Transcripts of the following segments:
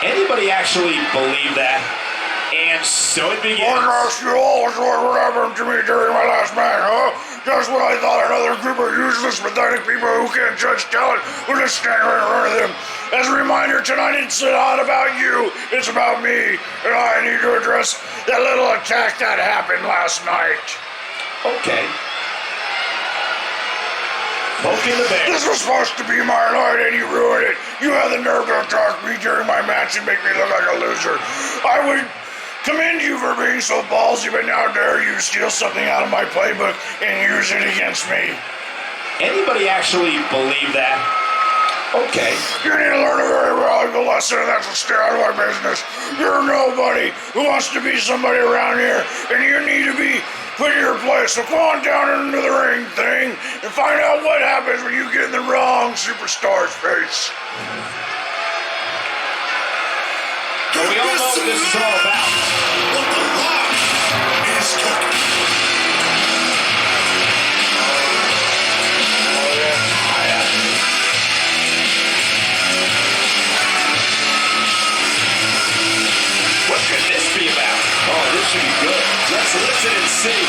Anybody actually believe that? And so it begins. I ask you all what happened to me during my last match, huh? Just when I thought another group of useless, pathetic people who can't judge talent would just stand right in front of them. As a reminder, tonight it's not about you, it's about me, and I need to address that little attack that happened last night. Okay. Poking the bear. This was supposed to be my night and you ruined it. You had the nerve to attack me during my match and make me look like a loser. I would commend you for being so ballsy, but now dare you steal something out of my playbook and use it against me. Anybody actually believe that? Okay. You need to learn a very valuable lesson, and that's to stay out of my business. You're nobody who wants to be somebody around here, and you need to be put in your place. So come on down into the ring thing and find out what happens when you get in the wrong superstar's face. Well, we all know what this is all about. What the rock is cooking. What could this be about? Oh, this should be good. Let's listen and see.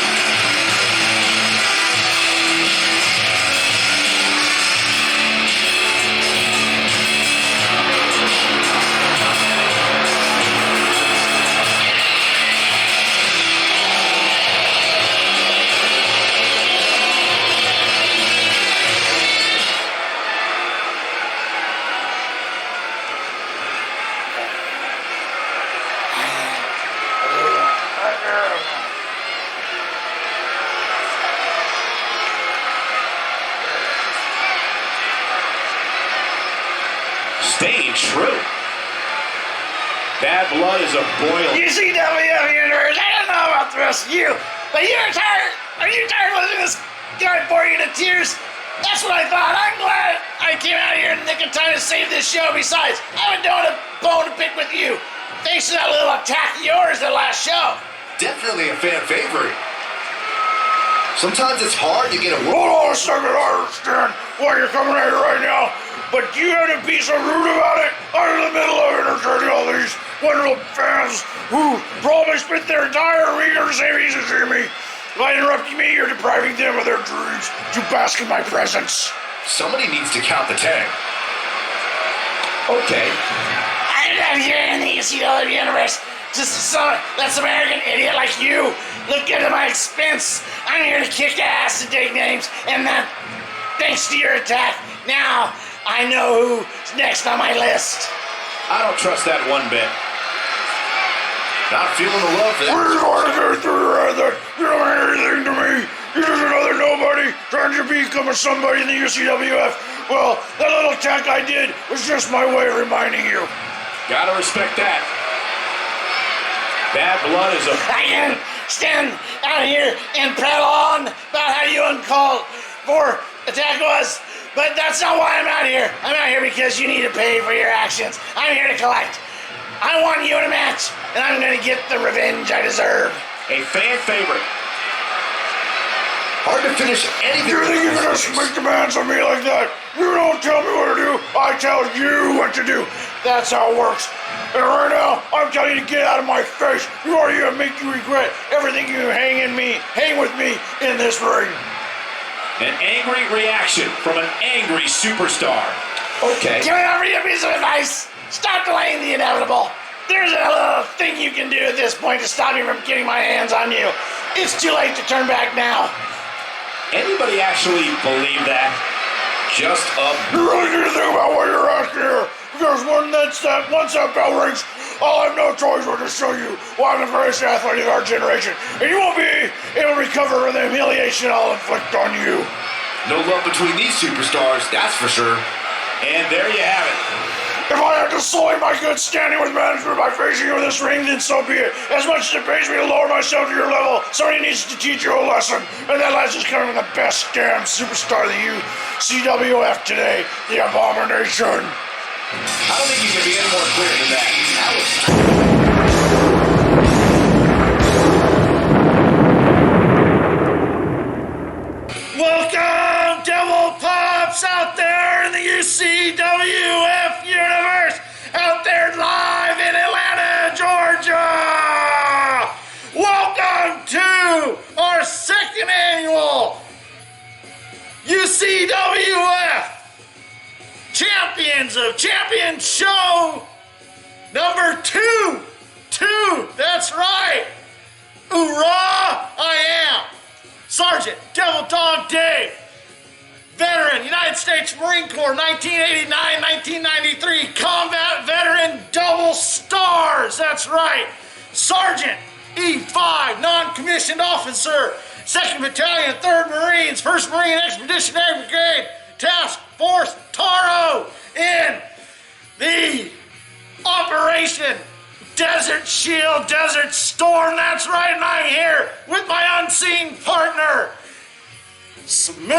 Staying true. Bad blood is a boil. You see WF Universe, was you. But you're tired. Are you tired of letting this guy bore you to tears? That's what I thought. I'm glad I came out here in the nick of time to save this show. Besides, I haven't done a bone to pick with you. Thanks to that little attack of yours the last show. Definitely a fan favorite. Sometimes it's hard to get a word. Hold on a second, I understand why you're coming at it right now, but you had to be so rude about it. I'm in the middle of entertaining all these wonderful fans who probably spent their entire week or savings to see me. By interrupting me, you're depriving them of their dreams to bask in my presence. Somebody needs to count the 10. Okay. I'm not here in the ECW universe. Just let some arrogant idiot like you look good at my expense. I'm here to kick ass and take names, and that, thanks to your attack, now I know who's next on my list. I don't trust that one bit. Not feeling the love for that. We're going to go through your head that you don't mean anything to me. You're just another nobody trying to become a somebody in the UCWF. Well, that little attack I did was just my way of reminding you. Gotta respect that. Bad blood is a... I can stand out here and prattle on about how you uncalled for attack was, but that's not why I'm out here. I'm out here because you need to pay for your actions. I'm here to collect. I want you in a match, and I'm going to get the revenge I deserve. A fan favorite. Hard to finish anything. You think you can just make demands on me like that? You don't tell me what to do, I tell you what to do. That's how it works. And right now, I'm telling you to get out of my face. You are going to make you regret everything you hang with me in this ring. An angry reaction from an angry superstar. Okay. Can I offer you a piece of advice? Stop delaying the inevitable. There's a little thing you can do at this point to stop me from getting my hands on you. It's too late to turn back now. Anybody actually believe that? Just a... You really need to think about what you're asking here. Because once that bell rings, I'll have no choice but to show you why I'm the greatest athlete of our generation. And you won't be able to recover from the humiliation I'll inflict on you. No love between these superstars, that's for sure. And there you have it. If I have to sully my good standing with management by facing you in this ring, then so be it. As much as it pays me to lower myself to your level, somebody needs to teach you a lesson. And that lesson's coming from the best damn superstar of the UCWF today, the Abomination. I don't think you can be any more clear than that. Welcome, Devil Pops, out there in the UCWF universe, out there live in Atlanta, Georgia. Welcome to our second annual UCWF Champions of Champions show number 2. That's right. Hoorah, I am Sergeant Devil Dog Dave, veteran, United States Marine Corps, 1989-1993, combat veteran, double stars, that's right. Sergeant E5, non-commissioned officer, 2nd Battalion, 3rd Marines, 1st Marine Expeditionary Brigade, Task Force Taro, in the Operation Desert Shield, Desert Storm, that's right, and I'm here with my unseen partner, Smooth Thunderbolt!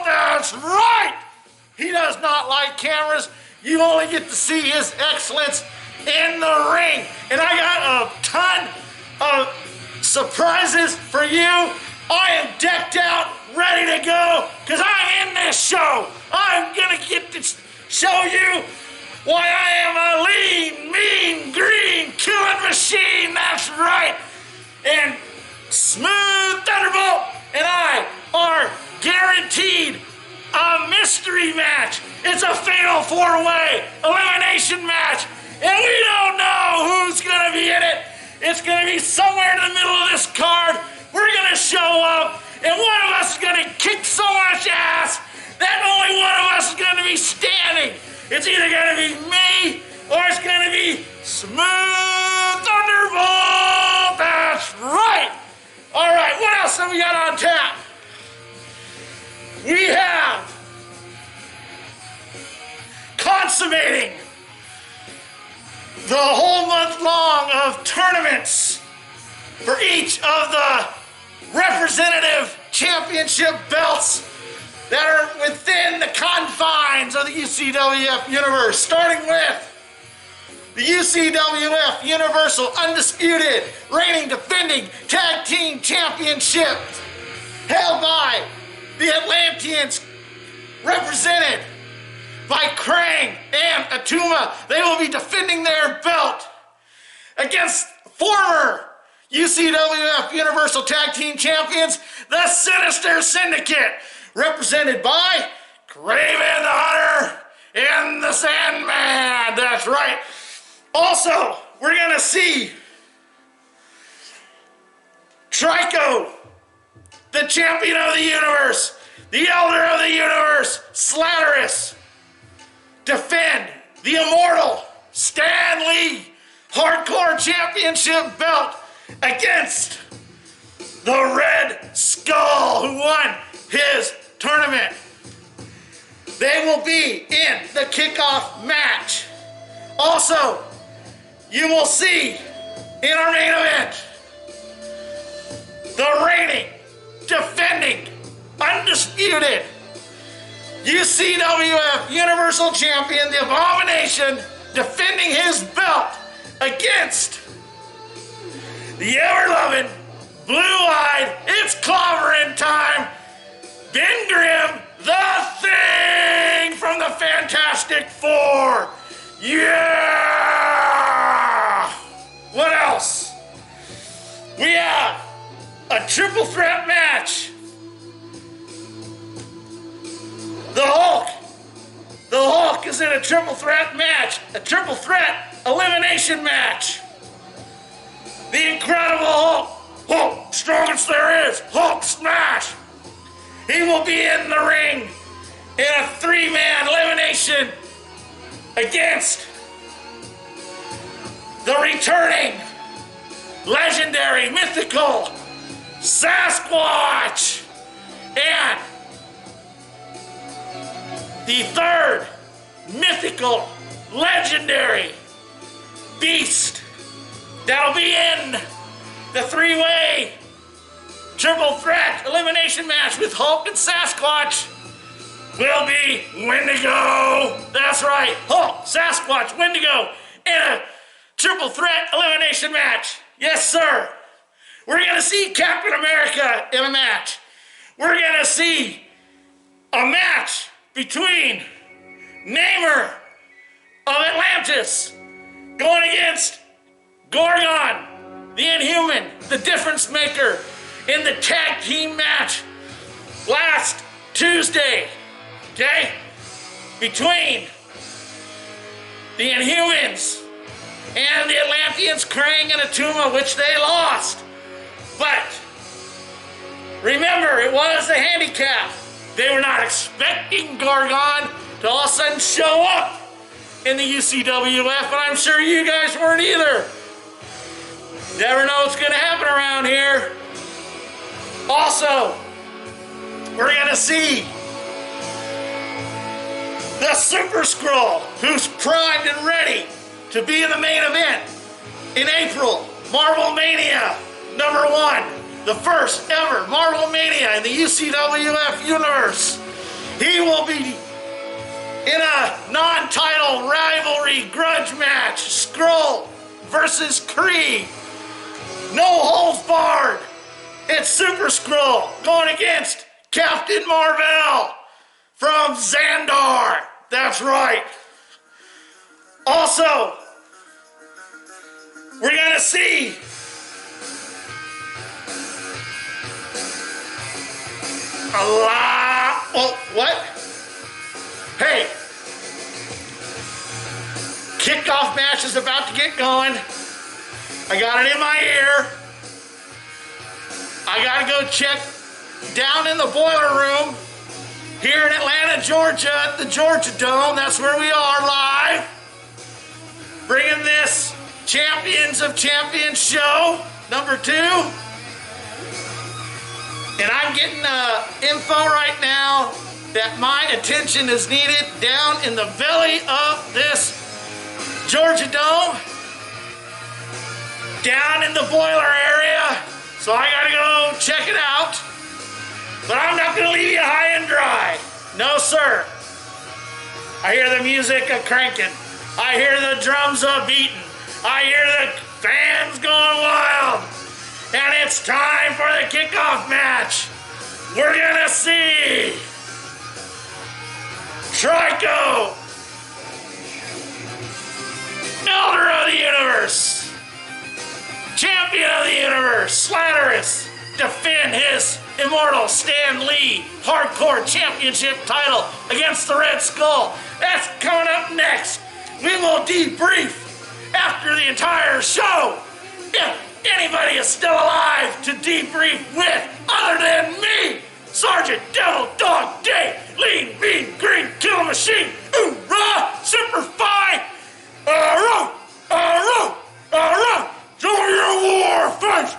That's right! He does not like cameras. You only get to see his excellence in the ring. And I got a ton of surprises for you. I am decked out, ready to go, because I'm in this show. I'm gonna get to show you why I am a lean, mean, green, killing machine. That's right. And Smooth Thunderbolt and I are guaranteed a mystery match. It's a fatal 4-way elimination match. And we don't know who's gonna be in it. It's gonna be somewhere in the middle of this card. We're gonna show up, and one of us is gonna kick so much ass that only one of us is gonna be standing. It's either gonna be me or it's gonna be Smooth Thunderbolt. That's right. All right, what else have we got on tap? We have consummating the whole month long of tournaments for each of the representative championship belts that are within the confines of the UCWF universe, starting with the UCWF Universal Undisputed Reigning Defending Tag Team Championship, held by the Atlanteans, represented by Krang and Attuma. They will be defending their belt against former UCWF Universal Tag Team Champions, the Sinister Syndicate, represented by Kraven the Hunter and the Sandman. That's right. Also, we're going to see Tryco, the champion of the universe, the elder of the universe, Slatterus, defend the immortal Stan Lee Hardcore Championship belt against the Red Skull, who won his tournament. They will be in the kickoff match. Also, you will see in our main event the reigning, defending, undisputed UCWF Universal Champion, the Abomination, defending his belt against the ever-loving, blue-eyed, it's clobbering time, Ben Grimm, the Thing from the Fantastic Four. Yeah! What else? We have a triple threat match. The Hulk is in a triple threat match, a triple threat elimination match. The Incredible Hulk, strongest there is, Hulk smash. He will be in the ring in a 3-man elimination against the returning, legendary, mythical Sasquatch and the third mythical, legendary beast that'll be in the 3-way triple threat elimination match with Hulk and Sasquatch will be Wendigo. That's right, Hulk, Sasquatch, Wendigo in a triple threat elimination match. Yes, sir. We're gonna see Captain America in a match. We're gonna see a match between Namor of Atlantis going against Gorgon, the Inhuman, the difference maker, in the tag team match last Tuesday, okay? Between the Inhumans and the Atlanteans, Krang and Attuma, which they lost. But remember, it was a handicap. They were not expecting Gorgon to all of a sudden show up in the UCWF, but I'm sure you guys weren't either. Never know what's gonna happen around here. Also, we're gonna see the Super-Skrull, who's primed and ready to be in the main event in April. Marvel Mania #1, the first ever Marvel Mania in the UCWF universe. He will be in a non-title rivalry grudge match, Skrull versus KREE. No holds barred. It's Super-Skrull going against Captain Mar-Vell from Xandar. That's right. Also, we're gonna see a lot. Oh, what? Hey, kickoff match is about to get going. I got it in my ear. I gotta go check down in the boiler room here in Atlanta, Georgia, at the Georgia Dome. That's where we are live, bringing this Champions of Champions show #2. And I'm getting info right now that my attention is needed down in the belly of this Georgia Dome, down in the boiler area, so I gotta go check it out. But I'm not gonna leave you high and dry. No, sir. I hear the music a cranking. I hear the drums a beating. I hear the fans going wild. And it's time for the kickoff match. We're gonna see Tryco, Elder of the Universe, Champion of the Universe, Slatterus, defend his immortal Stan Lee Hardcore Championship title against the Red Skull. That's coming up next. We will debrief after the entire show. If anybody is still alive to debrief with other than me, Sergeant Devil Dog Day, Lean Bean Green Kill Machine, Hoorah, Super Fine, show me your war face!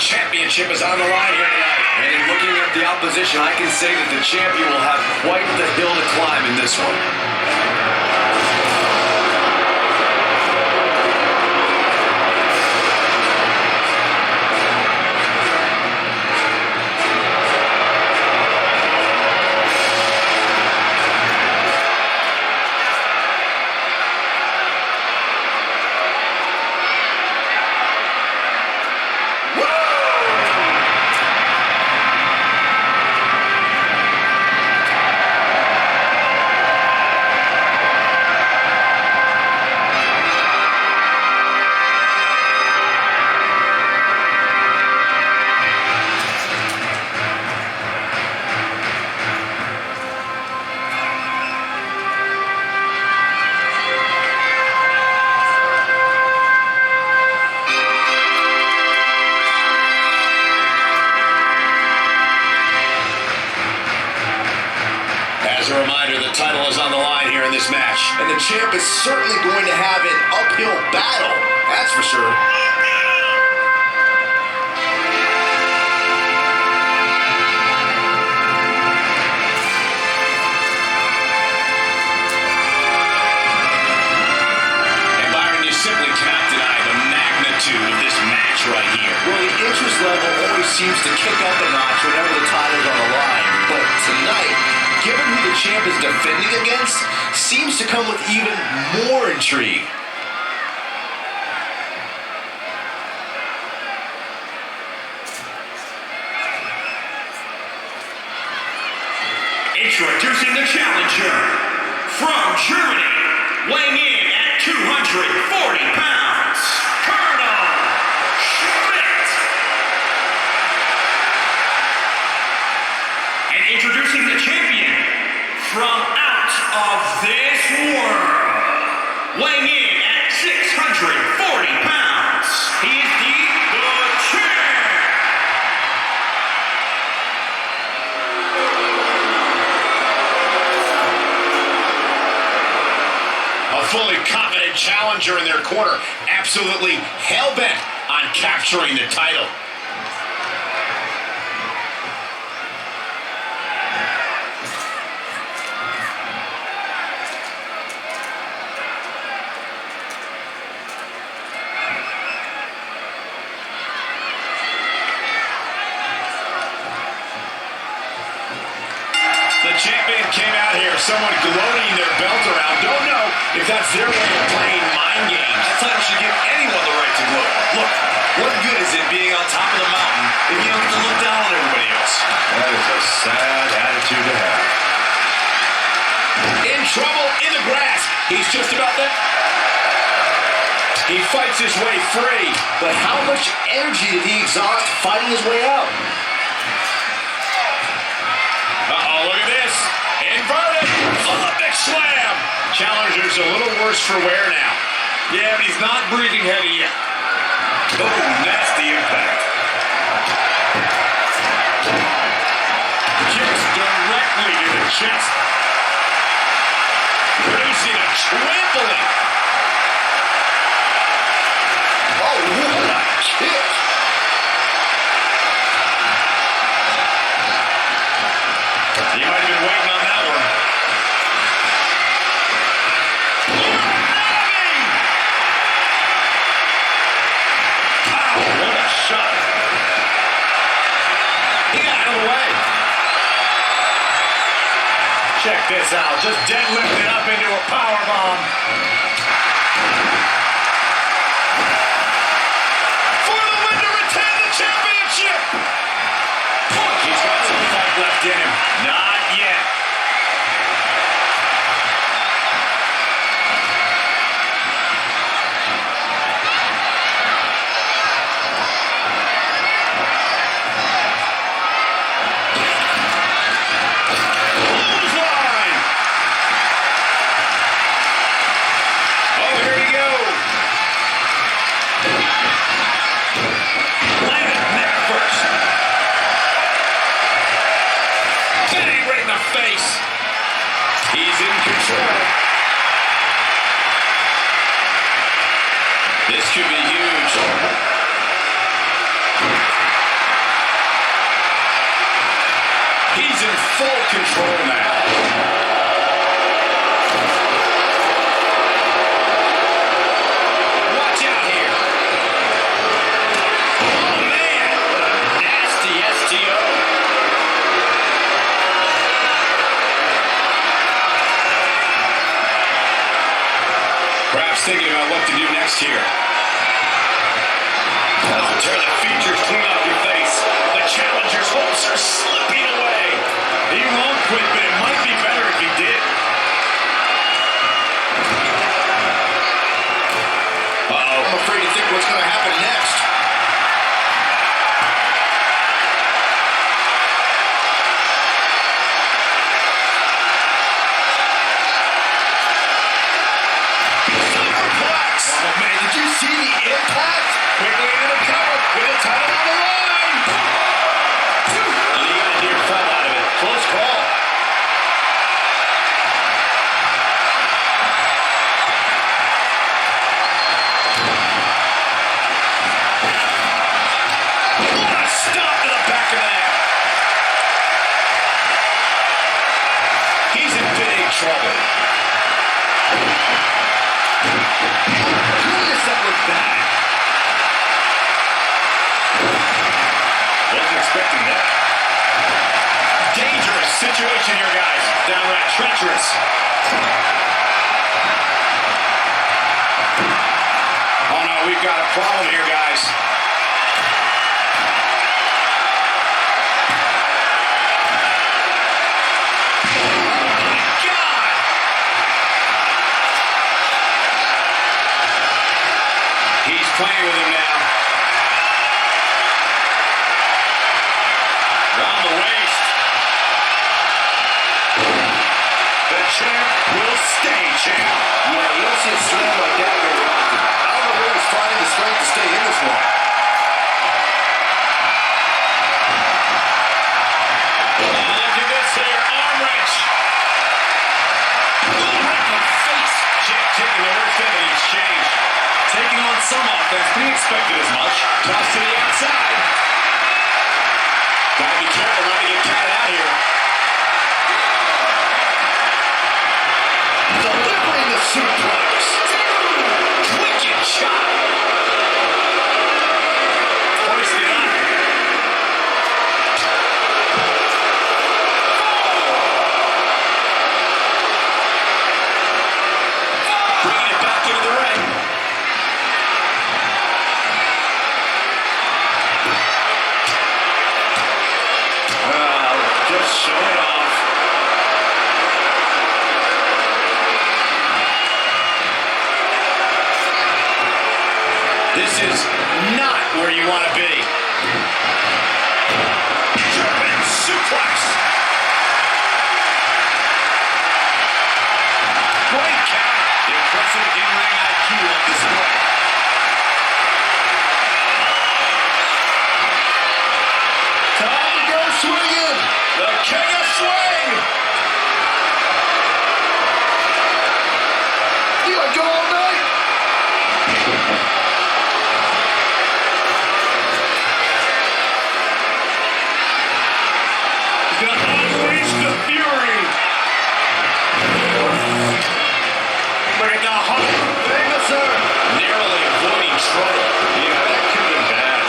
Championship is on the line here tonight. And in looking at the opposition, I can say that the champion will have quite the hill to climb in this one. And the champ is certainly going to have an uphill battle, that's for sure. And Byron, you simply cannot deny the magnitude of this match right here. Well, the interest level always seems to kick up a notch whenever the title's on the line. But tonight, given who the champ is defending against, seems to come with even more intrigue. Introducing the challenger from Germany, weighing in at 640 pounds, Colonel Schmidt. And introducing the champion from out of this world, weighing in at 640 pounds, he is the champ. A fully confident challenger in their corner, absolutely hell-bent on capturing the title. The champion came out here, someone gloating their belt around. Don't know if that's their way of playing mind games. That title should give anyone the right to gloat. Look, what good is it being on top of the mountain if you don't get to look down on everybody else? That is a sad attitude to have. In trouble, in the grass. He's just about there. He fights his way free. But how much energy did he exhaust fighting his way out? Uh-oh, look at this. Inverted. Olympic slam. Challenger's a little worse for wear now. Yeah, but he's not breathing heavy yet. Oh, nasty impact. Kicks directly to the chest. Producing a trampling. Oh, what a kick. He might have been waiting on that one. Wow, what a shot. He got out of the way. Check this out. Just deadlifted up into a powerbomb. For the win to retain the championship. He's got some fight left in him. Not yet. Clothesline. Oh, here we go. Landed neck first. Bang right in the face. He's in control. This could be huge. He's in full control now. Watch out here. Oh man, what a nasty STO. Perhaps thinking about what to do next here. Oh, tear the features clean off your face. The challenger's hopes are slipping away. He won't quit, but it might be better if he did. Uh-oh. I'm afraid to think what's going to happen next. Superplex! Oh man, did you see the impact? Quickly into the cover with the title on the line. And he got a near fall out of it. Close call. What a stop to the back of the neck. He's in big trouble. Goodness, that looked bad. Wasn't expecting that. Dangerous situation here, guys. Downright treacherous. Oh no, we've got a problem here, guys. Oh my God! playing with him now. Around the waist. The champ will stay champ. Yeah, you don't see a slam like that very often. I don't know where he's finding the strength to stay in this one. Look at this here, arm wrench. Right in the face. Champ taking the worst end of the exchange. Taking on some offense, but he expected as much. Toss to the outside. Gotta be careful not to get counted out here. Delivering the suplex. Wicked shot. Hoisted up. Bringing it back into the ring. Just show it off. This is not where you want to be. German suplex. Great count. Impressive in-ring IQ on display. Time to go swinging. The king of swing. You gonna go all night? He's gonna unleash the fury. Look at the hump. Famous, sir. Narrowly avoiding trouble. Yeah, that could have been bad.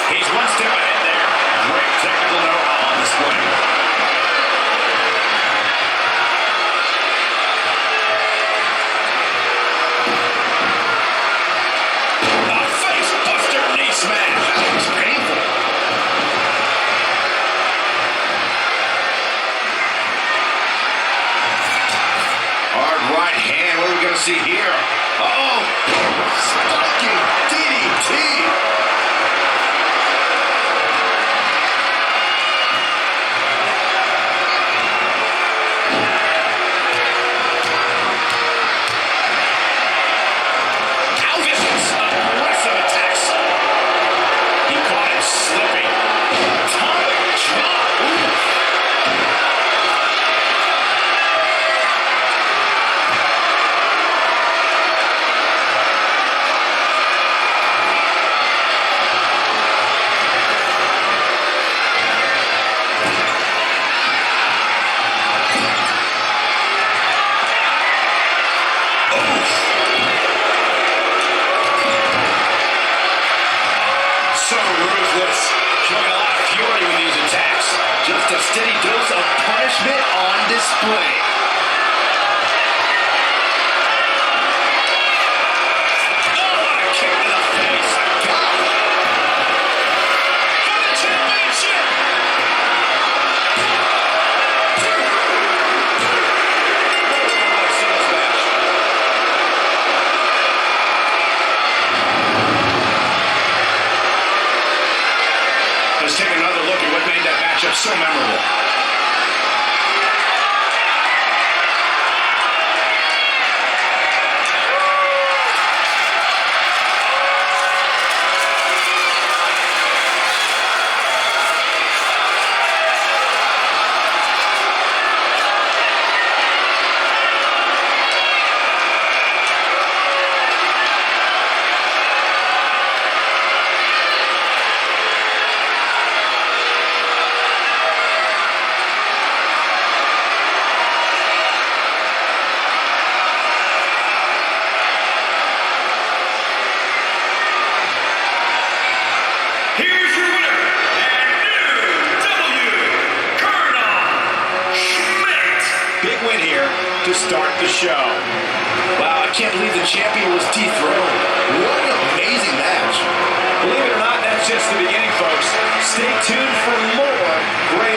He's one step ahead there. Great technical know-how on display. A face buster knee smash. That was painful. Hard right hand. What are we going to see here? Uh-oh. Spiking DDT. Aggressive attacks. He caught him slipping. Atomic chop. So ruthless. Showing a lot of fury with these attacks. Just a steady dose of punishment on display. Oh, what a kick to the face. God. For the championship. What a singles match. Let's take another look at what made that matchup so memorable. to start the show. Wow, I can't believe the champion was dethroned. What an amazing match. Believe it or not, that's just the beginning, folks. Stay tuned for more great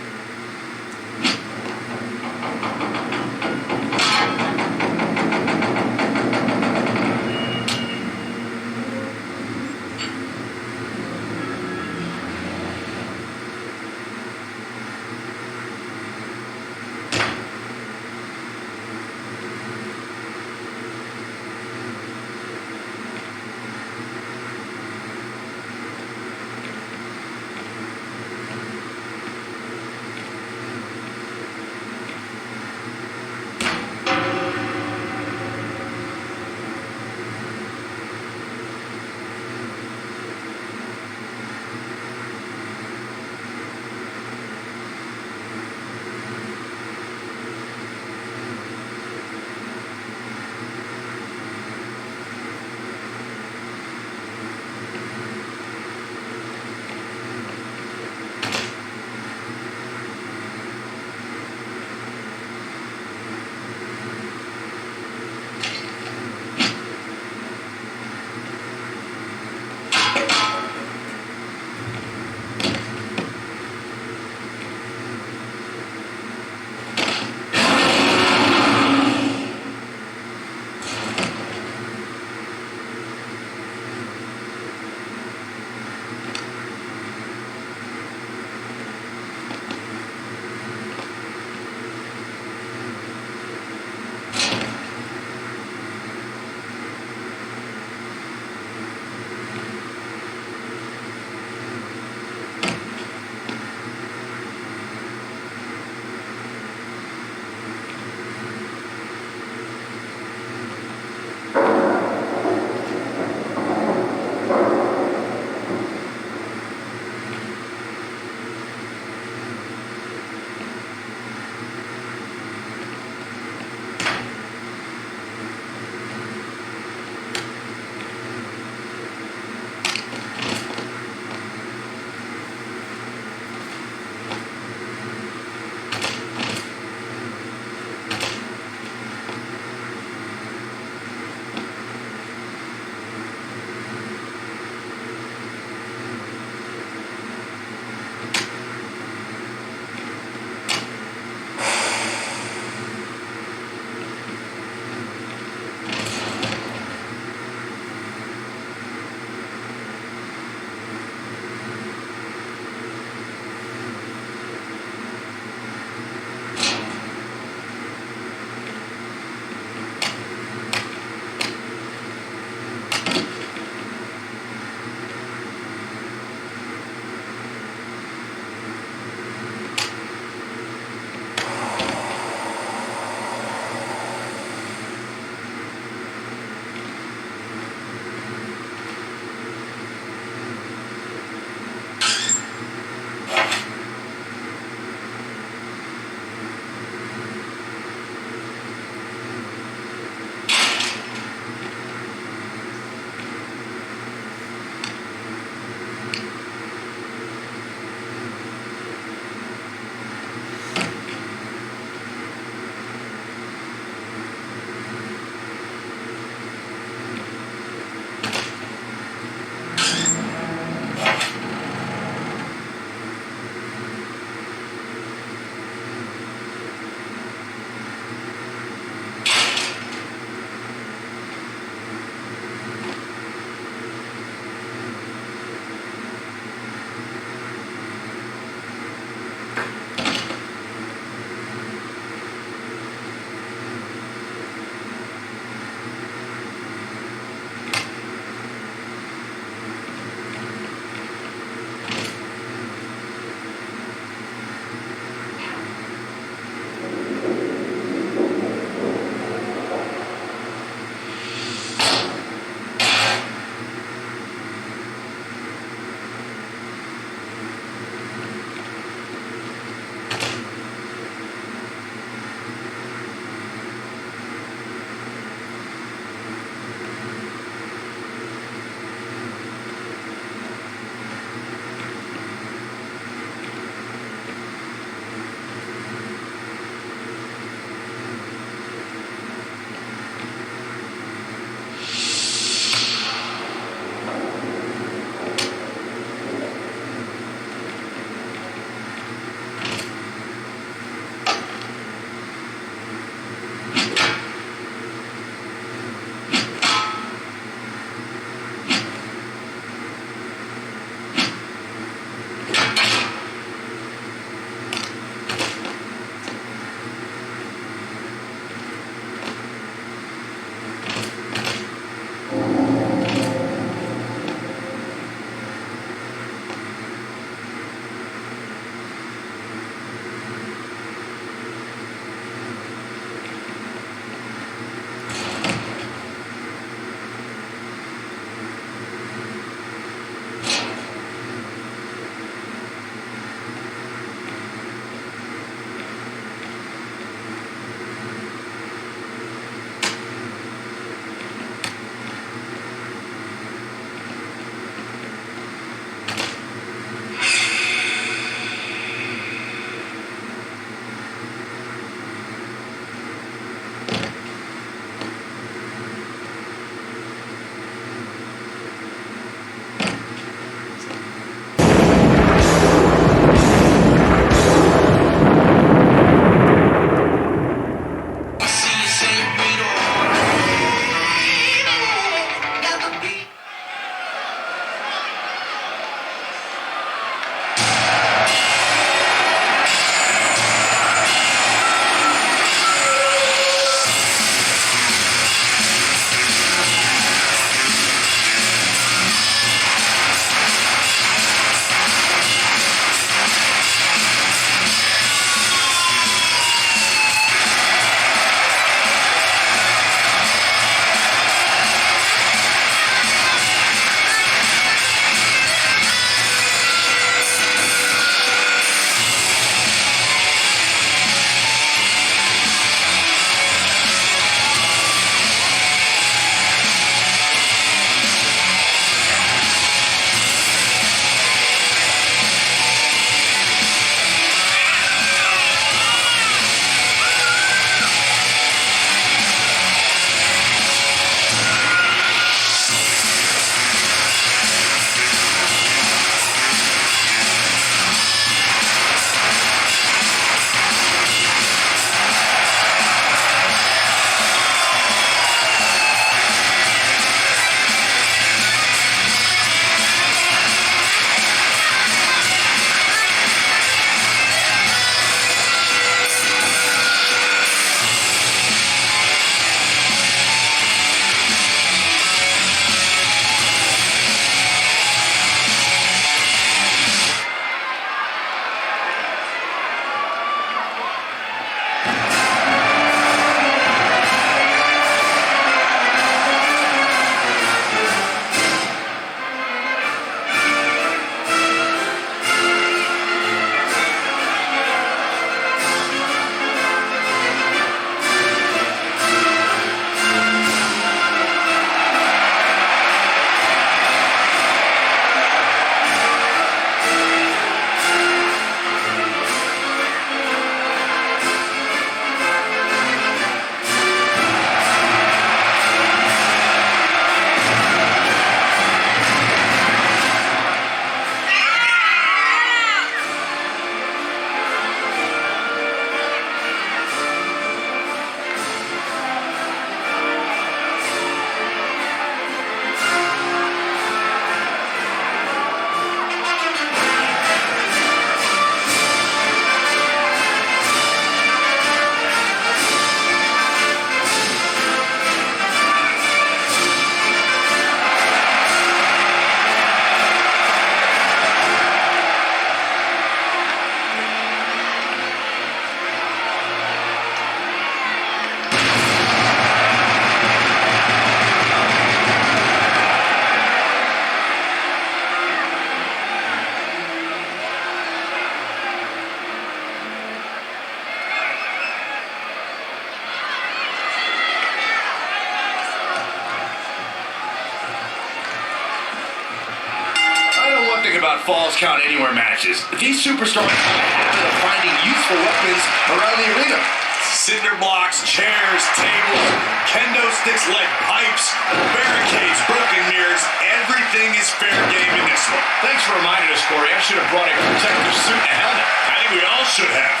Falls Count Anywhere matches. These superstars have a habit of finding useful weapons around the arena. Cinder blocks, chairs, tables, kendo sticks, lead pipes, barricades, broken mirrors. Everything is fair game in this one. Thanks for reminding us, Corey. I should have brought a protective suit and a helmet. I think we all should have.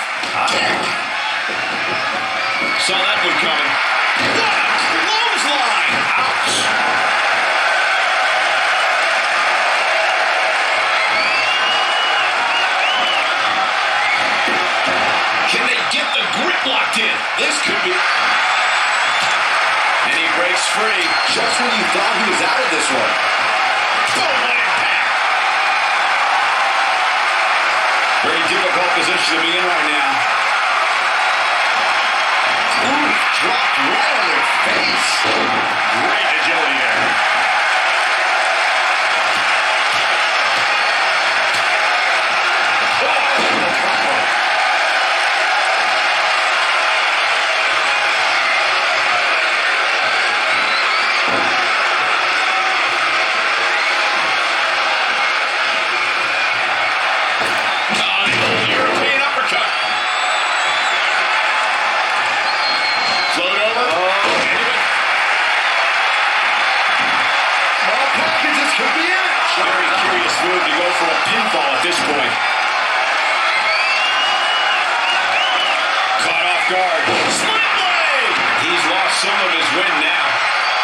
Saw that one coming. What a clothesline! Ouch! Can they get the grip locked in? This could be. And he breaks free just when you thought he was out of this one. Boom, what impact! Very difficult position to be in right now. Ooh, dropped right on their face. Great agility there. Pinfall at this point. Caught off guard. Split blade! He's lost some of his wind now.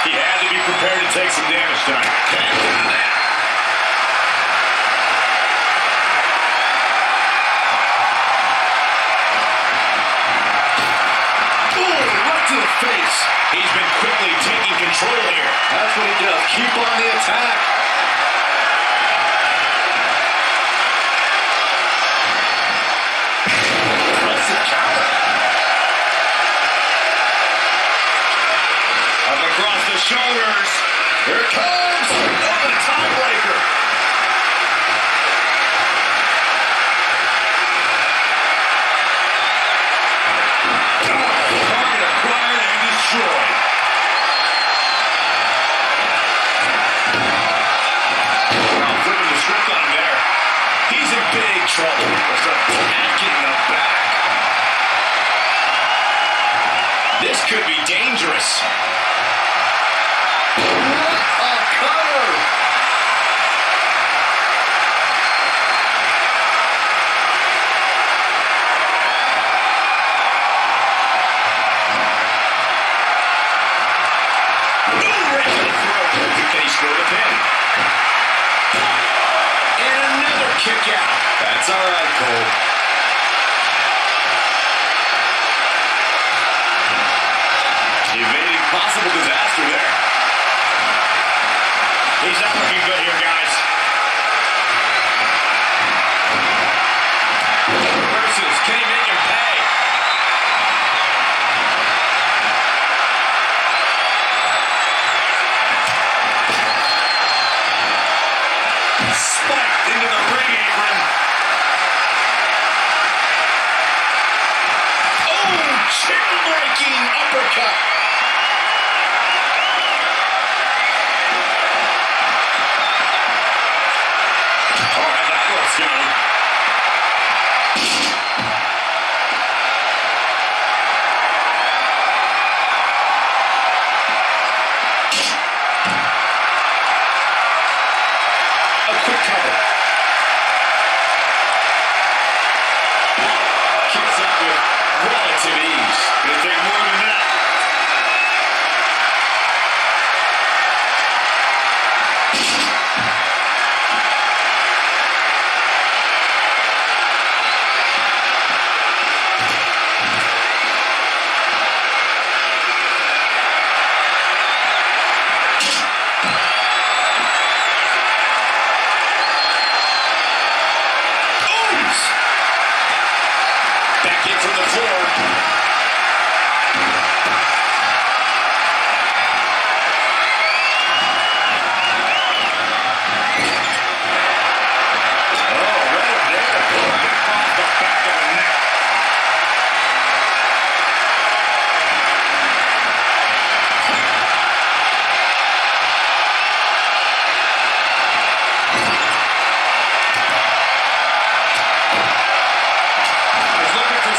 He had to be prepared to take some damage tonight. Can't do that. Ooh, right to the face. He's been quickly taking control here. That's what he does. Keep on the attack. Shoulders. Here it comes. Oh, the tiebreaker. Target acquired and destroyed. Wow, flipping the script on him there. He's in big trouble. What's up? Attack in the back. This could be dangerous. What a cutter! Ooh, right to the throat. Can he score the pin? And another kick out. That's all right, Cole. Evading possible disaster there. He's not looking good here, guys. Versus, can he make him pay? Spiked into the ring apron. Oh, chin-breaking uppercut.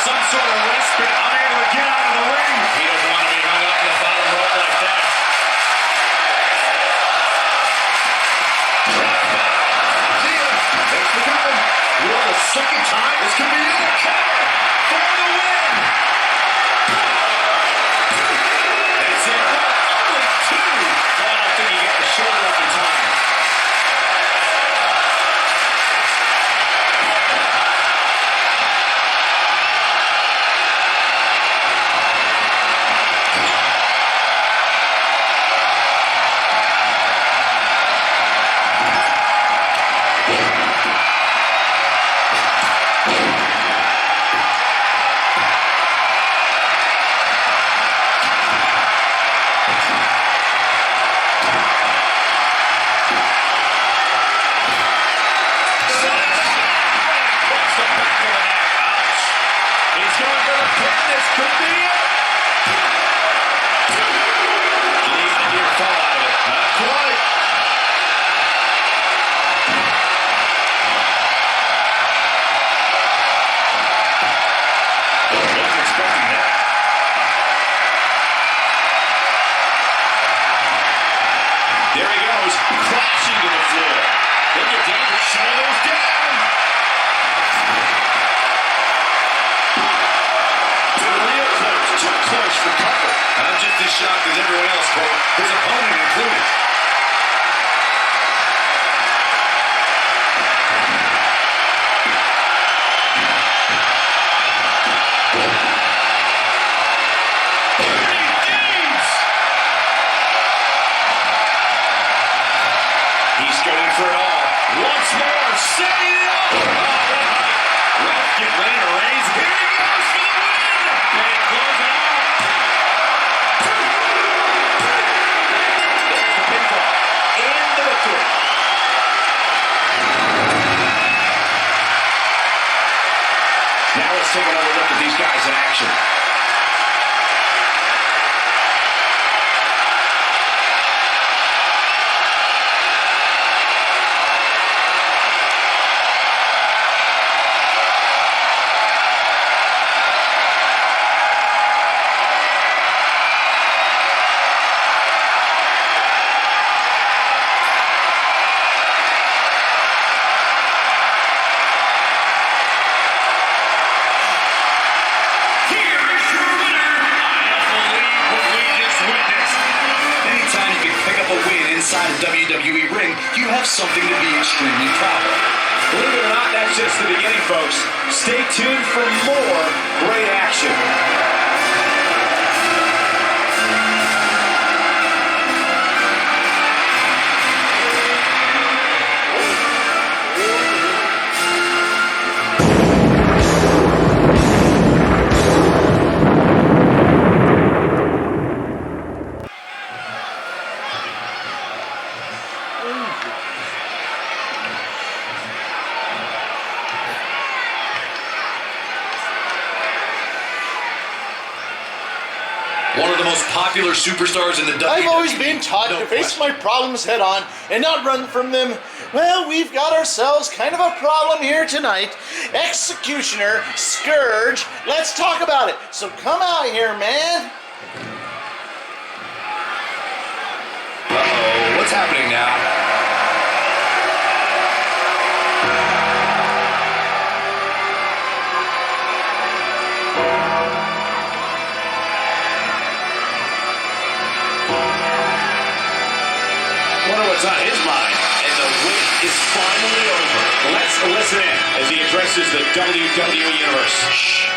some sort of respite, unable to get out of the ring. He doesn't want to be hung up in the bottom rope like that. Takes the cover. Well, the second time, this could be the cover for the win. That's it. Only two. Well, I don't think he got the shoulder up in time. Shocked as everyone else, Cole. His opponent included. He's going for it all. Once more, setting it up. Ref get ready to raise. Here he goes for the win. And close it out. Now let's take another look at these guys in action. Inside a WWE ring, you have something to be extremely proud of. Believe it or not, that's just the beginning, folks. Stay tuned for more great action. One of the most popular superstars in the WWE. I've always been taught to face my problems head on and not run from them. Well, we've got ourselves kind of a problem here tonight. Executioner, Scourge, let's talk about it. So come out here, man. Uh-oh, what's happening now? What's on his mind, and the wait is finally over. Let's listen in as he addresses the WWE Universe. Shh.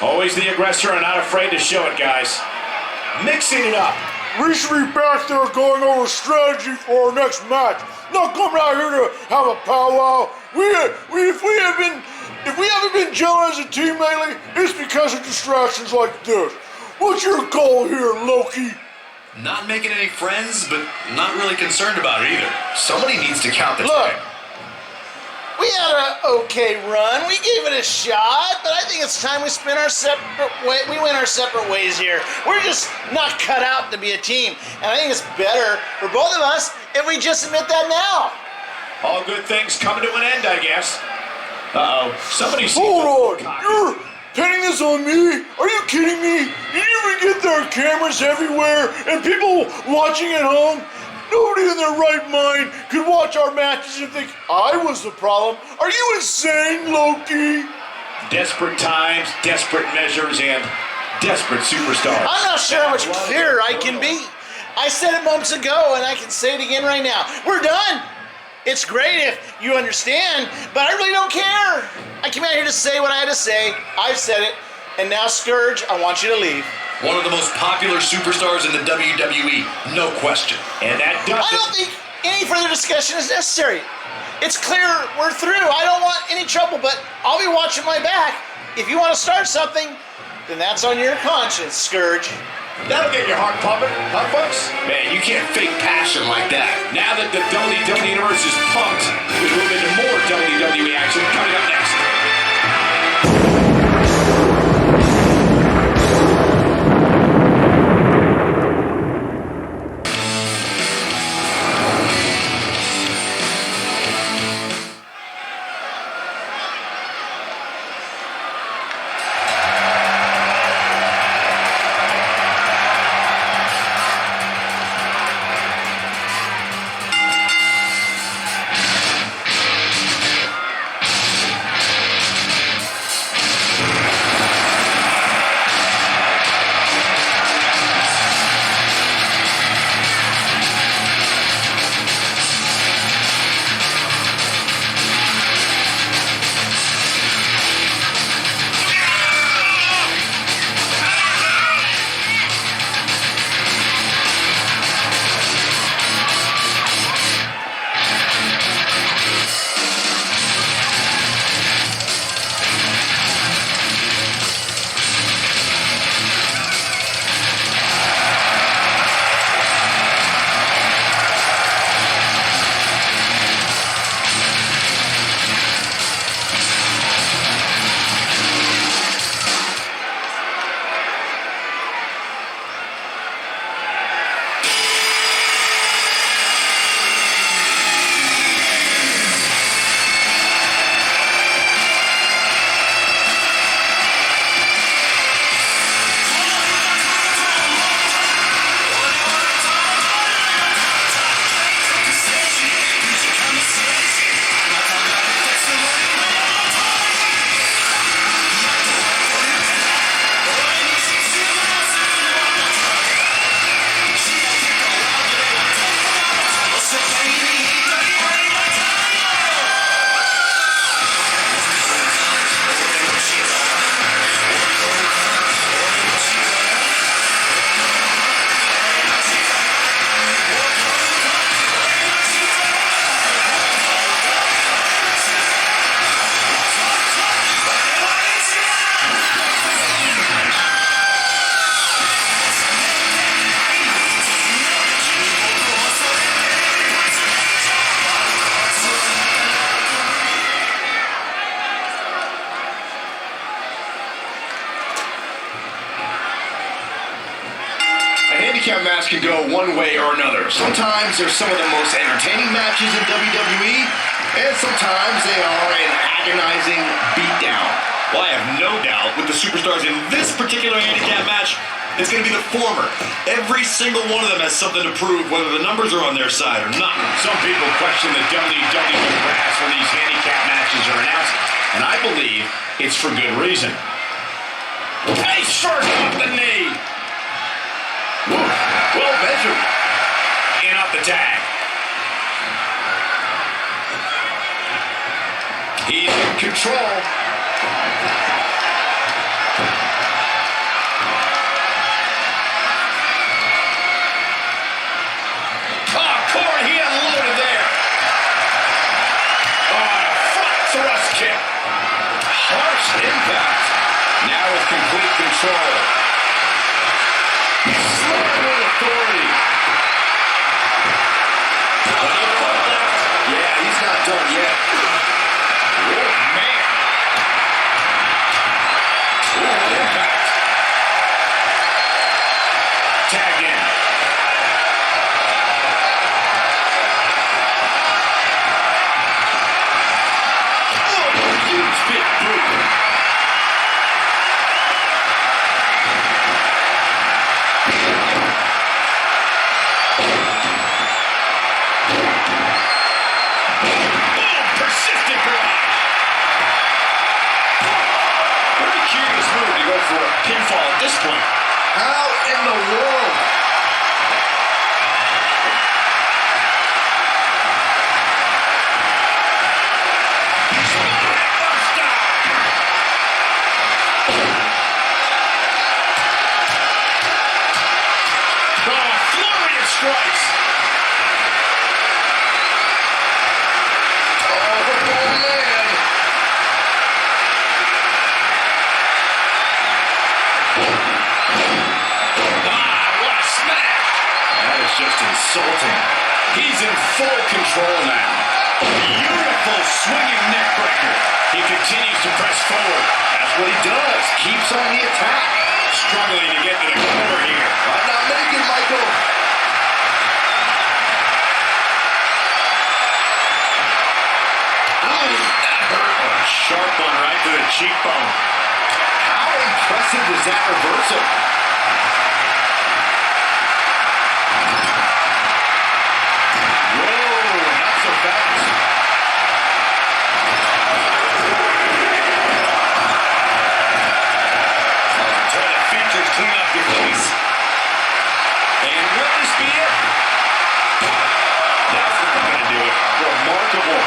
Always the aggressor and not afraid to show it, guys. Mixing it up. We should be back there going over strategy for our next match. Not coming out here to have a powwow. If we haven't been gelling as a team lately, it's because of distractions like this. What's your goal here, Loki? Not making any friends, but not really concerned about it either. Somebody needs to count the Look, time. we had an okay run. We gave it a shot, but I think it's time we went our separate ways here. We're just not cut out to be a team, and I think it's better for both of us if we just admit that now. All good things coming to an end, I guess. Uh-oh. Somebody seems Hold to- on, you're pinning this on me? Are you kidding me? Did you forget there are cameras everywhere and people watching at home? Nobody in their right mind could watch our matches and think I was the problem. Are you insane, Loki? Desperate times, desperate measures, and desperate superstars. I'm not sure how much clearer I can be. I said it months ago, and I can say it again right now. We're done. It's great if you understand, but I really don't care. I came out here to say what I had to say. I've said it, and now, Scourge, I want you to leave. One of the most popular superstars in the WWE, no question. And that does I it. don't think any further discussion is necessary. It's clear we're through. I don't want any trouble, but I'll be watching my back. If you want to start something, then that's on your conscience, Scourge. That'll get your heart pumping, huh, folks? Man, you can't fake passion like that. Now that the WWE Universe is pumped, we move into more WWE action coming up next. handicap match can go one way or another. Sometimes they're some of the most entertaining matches in WWE, and sometimes they are an agonizing beatdown. Well, I have no doubt with the superstars in this particular handicap match, it's going to be the former. Every single one of them has something to prove, whether the numbers are on their side or not. Some people question the WWE brass when these handicap matches are announced, and I believe it's for good reason. Hey, short off the knee. Well measured. In off the tag. He's in control. Oh, Corey, he unloaded there. Oh, a front huge big boot. Boom! Persistent barrage. Very curious move to go for a pinfall at this point. How in the world? Strikes. Oh, man. Ah, what a smash. That is just insulting. He's in full control now. Beautiful swinging neck breaker. He continues to press forward. That's what he does. Keeps on the attack. Struggling to get to the corner here. Why not make it, Michael? Sharp one right to the cheekbone. How impressive was that reversal? Whoa, not so fast. Try to features clean up your face. And will this be it? That's not going to do it. Remarkable.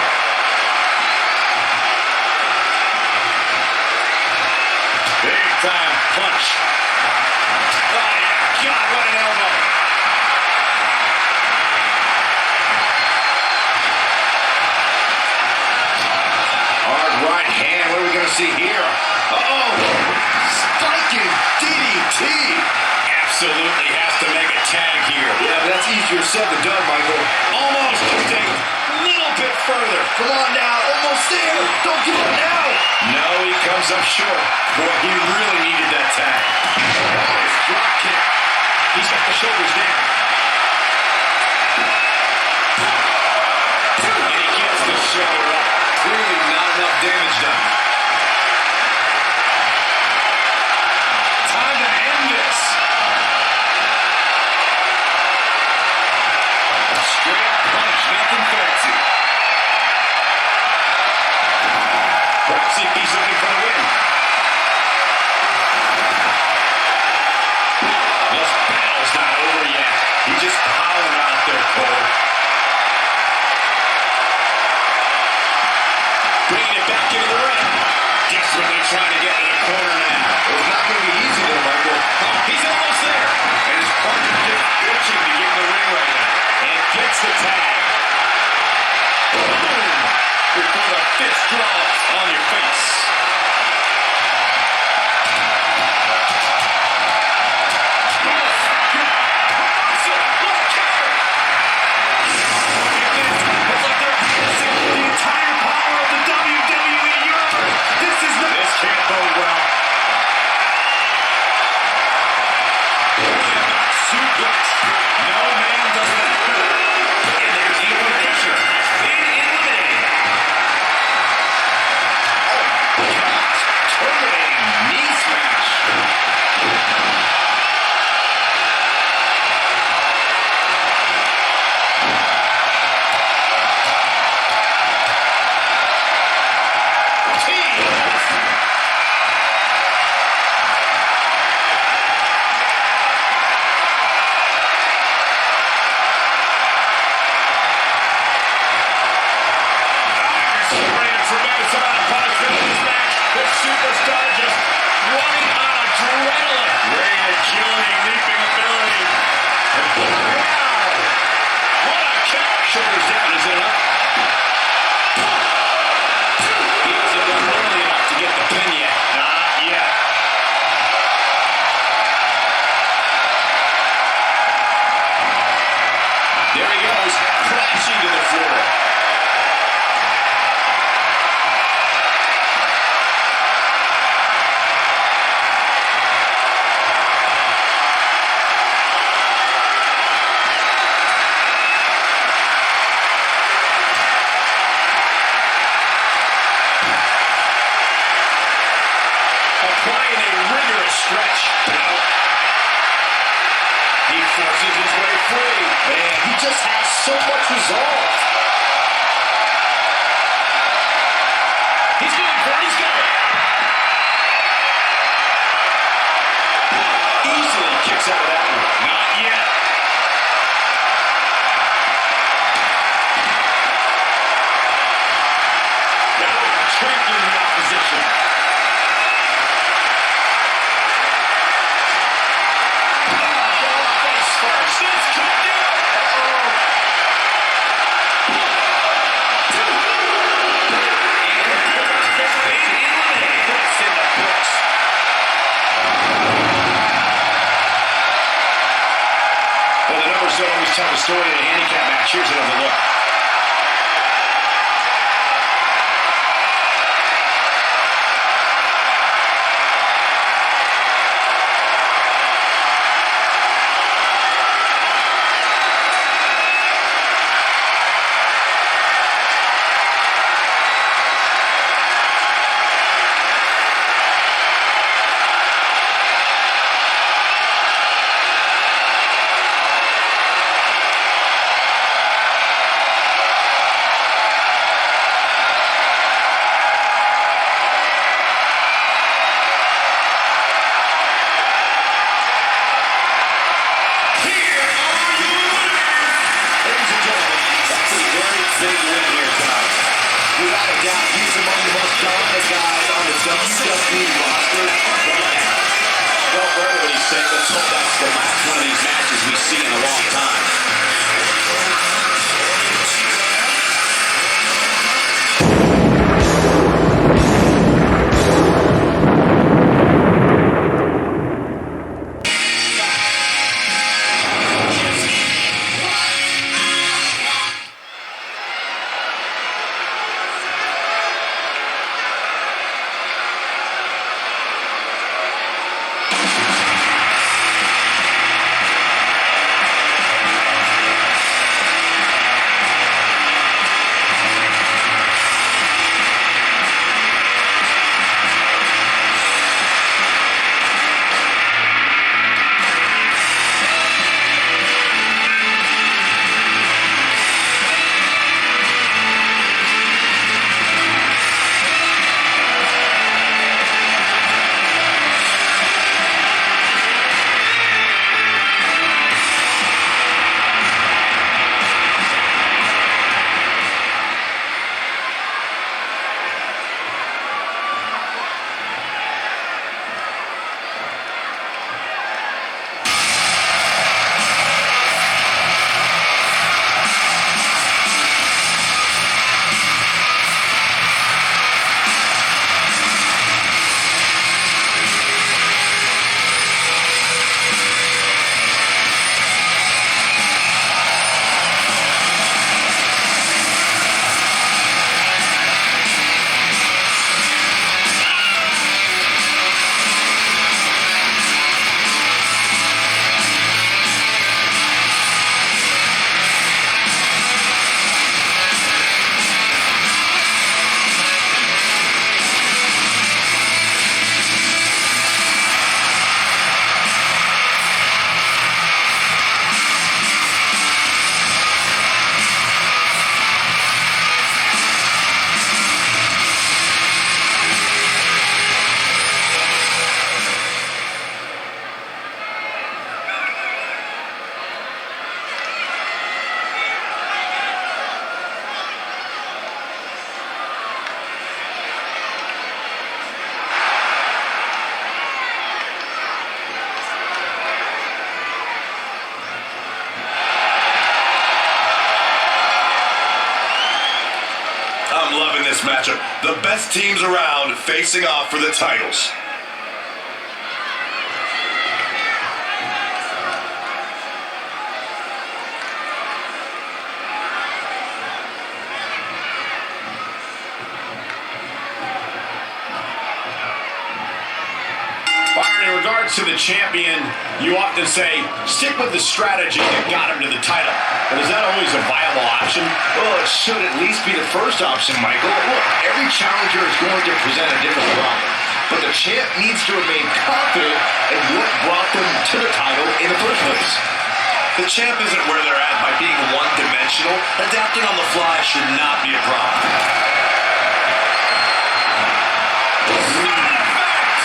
Big time punch. Oh, yeah. God, what an elbow. Hard right hand. What are we going to see here? Uh-oh. Spiking DDT. Absolutely has to make a tag here. Yeah, but that's easier said than done, Michael. Almost just a little bit further. Come on now. Almost there. Don't give up now. No, he comes up short. Boy, he really needed that tag. Nice drop kick. He's got the shoulders down. And he gets the shoulder up. Clearly not enough damage done. Time to end this. A straight punch, nothing fancy. Perhaps he's looking for the win. This battle's not over yet. He's just piling out there, Cole. Bringing it back into the ring. Desperately trying to get in the corner now. It's not going to be easy though, Michael. Oh, he's almost there. And his partner's just itching to get in the ring right now. And gets the tag. Boom! Before the fist drops on your face. Can't bode well. Suplex. No man does that. And there's elimination. Eliminated. just has so much resolve. He's going for it. He's got it. Easily kicks out of that one. Not yet. Now trampling the opposition. Face first. It's kicked out. Well, the numbers don't always tell the story in a handicap match. Here's another look. this matchup. The best teams around facing off for the titles. In regards to the champion, you often say, stick with the strategy that got him to the title. But is that always a viable option? Well, it should at least be the first option, Michael. Look, every challenger is going to present a different problem. But the champ needs to remain confident in what brought them to the title in the first place. The champ isn't where they're at by being one-dimensional. Adapting on the fly should not be a problem. Side effect!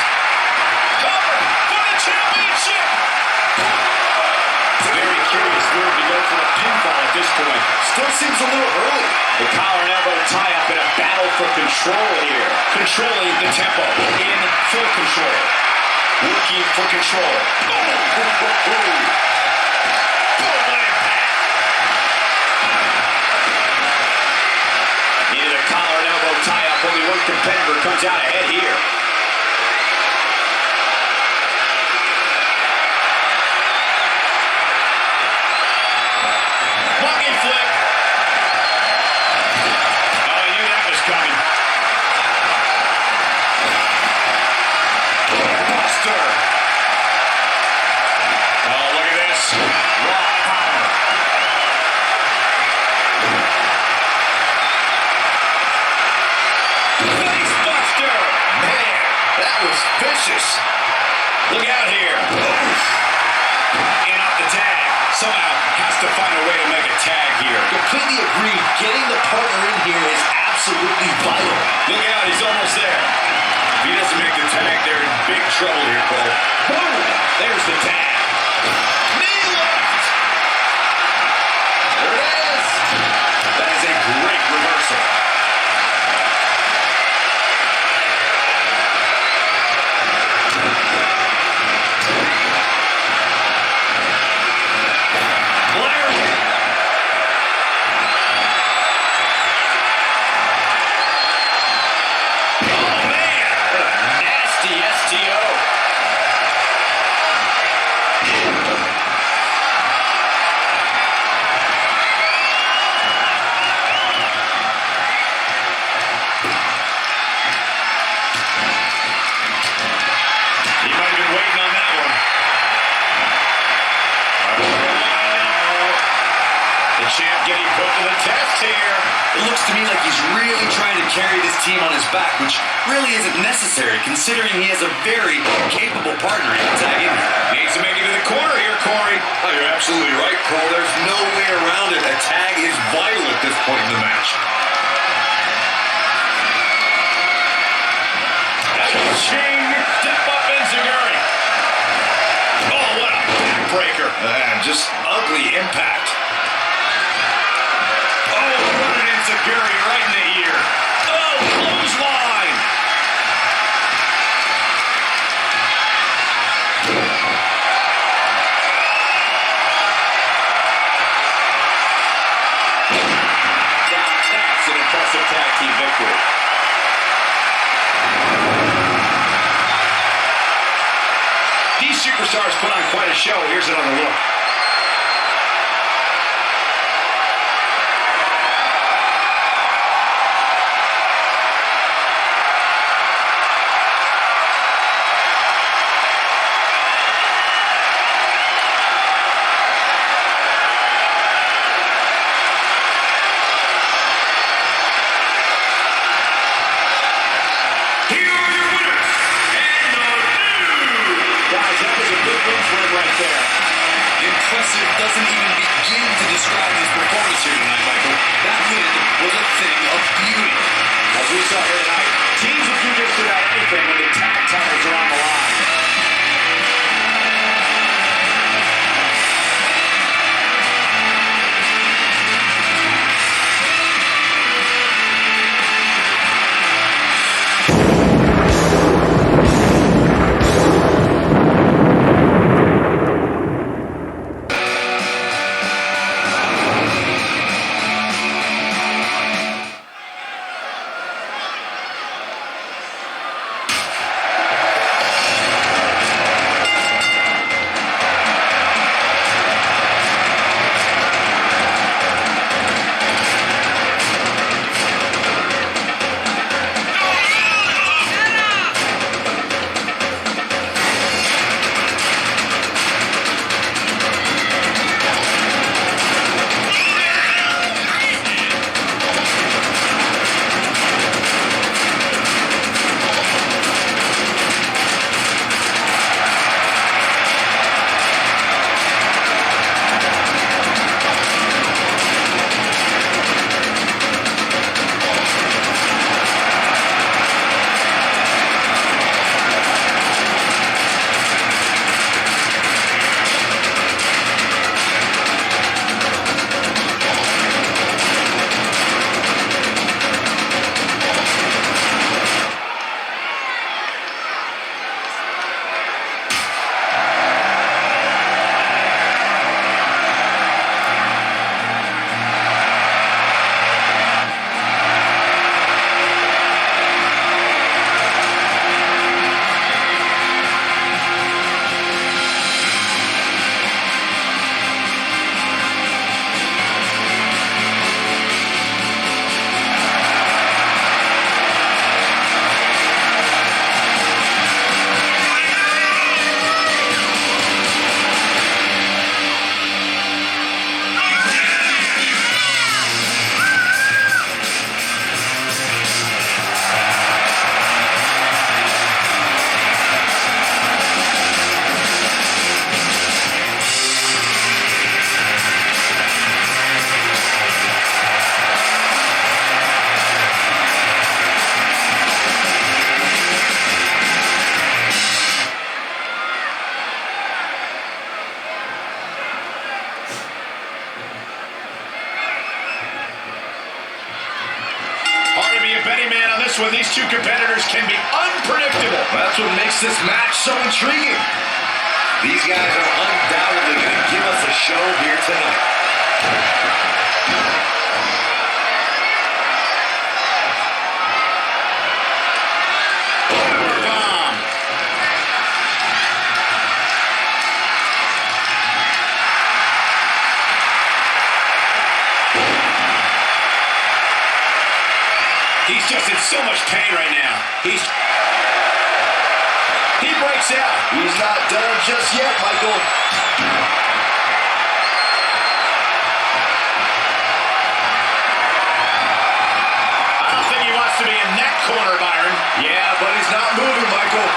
Cover for the championship! It's a very curious move to go for the pinfall at this point. Still seems a little early. The collar and elbow tie-up in a battle for control here. Controlling the tempo in full control. Looking for control. Needed a collar and elbow tie-up. Only one competitor comes out ahead here. Monkey flip. Oh, I knew that was coming. Buster. Oh, look at this. Raw power. Face buster. Man, that was vicious. Look out here. In off the tag. Somehow has to find a way to make a tag here. Completely agree. Getting the partner in here is absolutely vital. Look out, he's almost there. If he doesn't make the tag, they're in big trouble here, Cole. Boom! There's the tag. Knee lift! There it is! That is a great reversal. Team on his back, which really isn't necessary considering he has a very capable partner in the tag in here. Needs to make it to the corner here, Corey. Oh, you're absolutely right, Cole. There's no way around it. A tag is vital at this point in the match. Ching! Step up Enziguri. Oh, what a backbreaker. Just ugly impact. Oh, running Enziguri right in the ear. Clothesline! That's an impressive tag team victory. These superstars put on quite a show. Here's another look. Doesn't even begin to describe his performance here tonight, Michael. That win was a thing of beauty. As we saw here tonight, teams will do just about anything when the tag titles are on the line. competitors can be unpredictable. That's what makes this match so intriguing. These guys are undoubtedly going to give us a show here tonight. He's just in so much pain right now. He breaks out. He's not done just yet, Michael. I don't think he wants to be in that corner, Byron. Yeah, but he's not moving, Michael.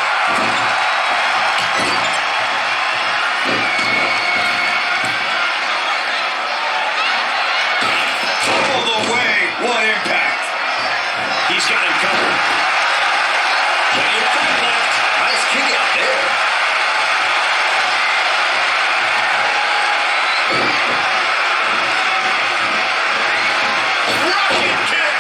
All the way. What impact. He's got him covered. Plenty of fight left. Nice kick out there. Rocket kick.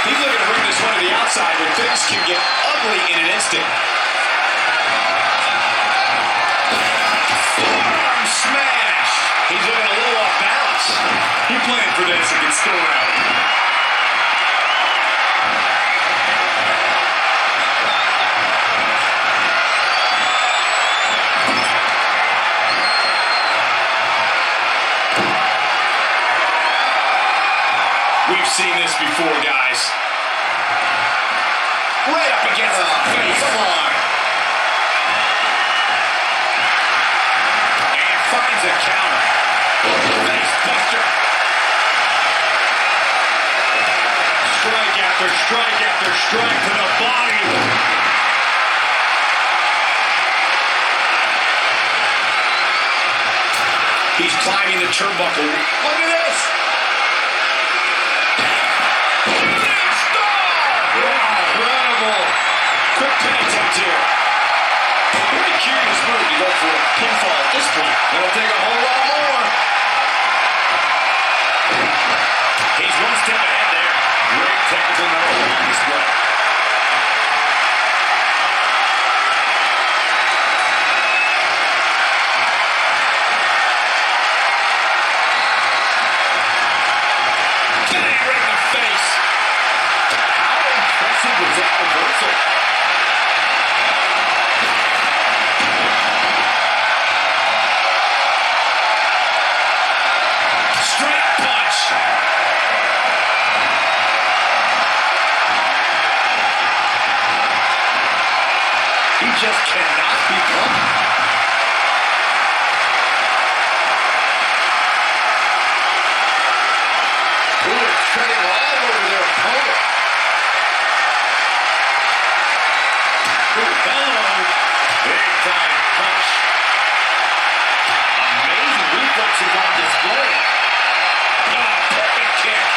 He's looking to bring this one to the outside, but things can get ugly in an instant. Forearm smash. He's looking a little off balance. He planned for this and gets thrown out. We've seen this before, guys. Right up against the face. Come on. And finds a counter. Face buster. Strike after strike after strike to the body. He's climbing the turnbuckle. Look at this. Incredible. Quick pin attempt here. Pretty curious move to go for a pinfall at this point. Gonna take a whole lot more. He's one step ahead there. Great technical know-how on display. Bang right in the face. How impressive was that reversal? Straight punch. He just cannot be bumped. Who is treading all over their opponent? Ooh, hello. Big time punch. Amazing reflexes on display. Oh, perfect kick.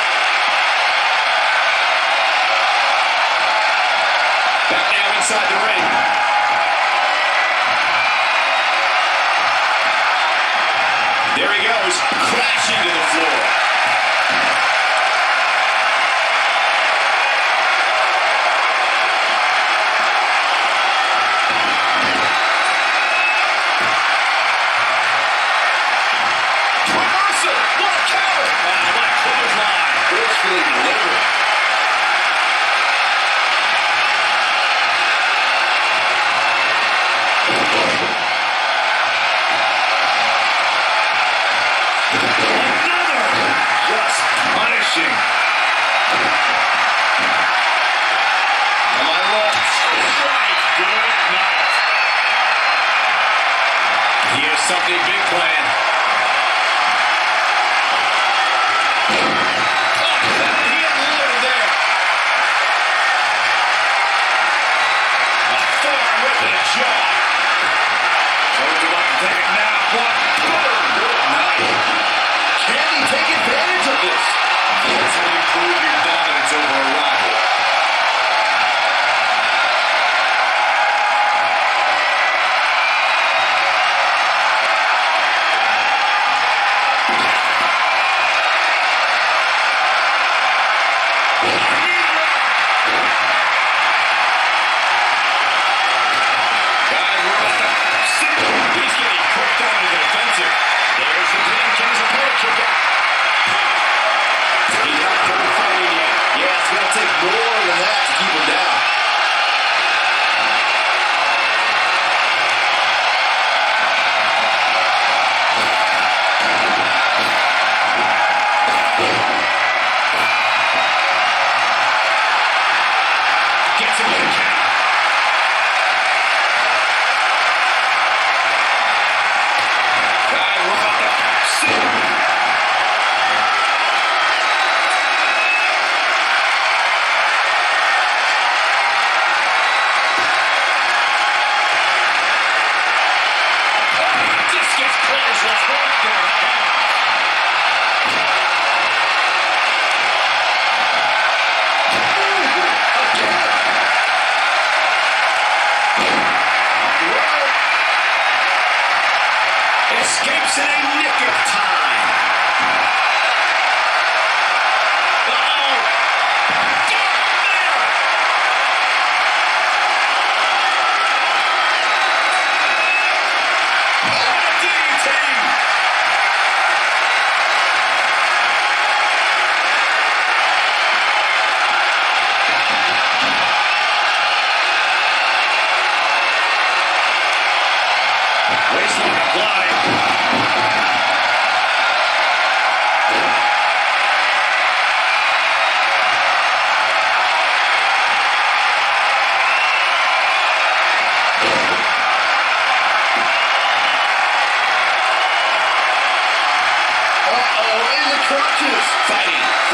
Back now inside the ring. There he goes, crashing to the floor. Reversal! What a counter! What a clothesline! Forcefully delivered. Another! Just punishing. On my left. Strike. Good night. He has something big planned.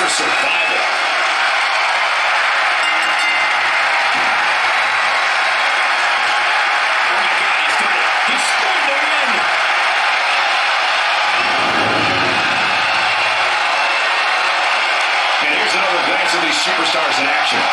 for survival. Oh my God, he's done it. He's scored the win. And here's another glance of these superstars in action.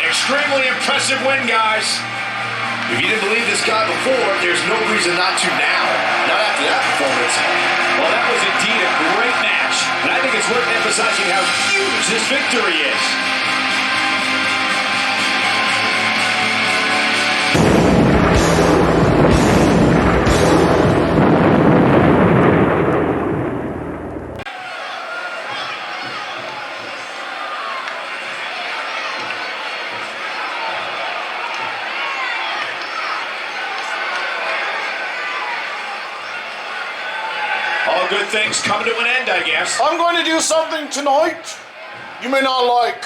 Extremely impressive win, guys. If you didn't believe this guy before, there's no reason not to now. Not after that performance. Well, that was indeed a great match. And I think it's worth emphasizing how huge this victory is. All good things come to an end, I guess. I'm going to do something tonight you may not like.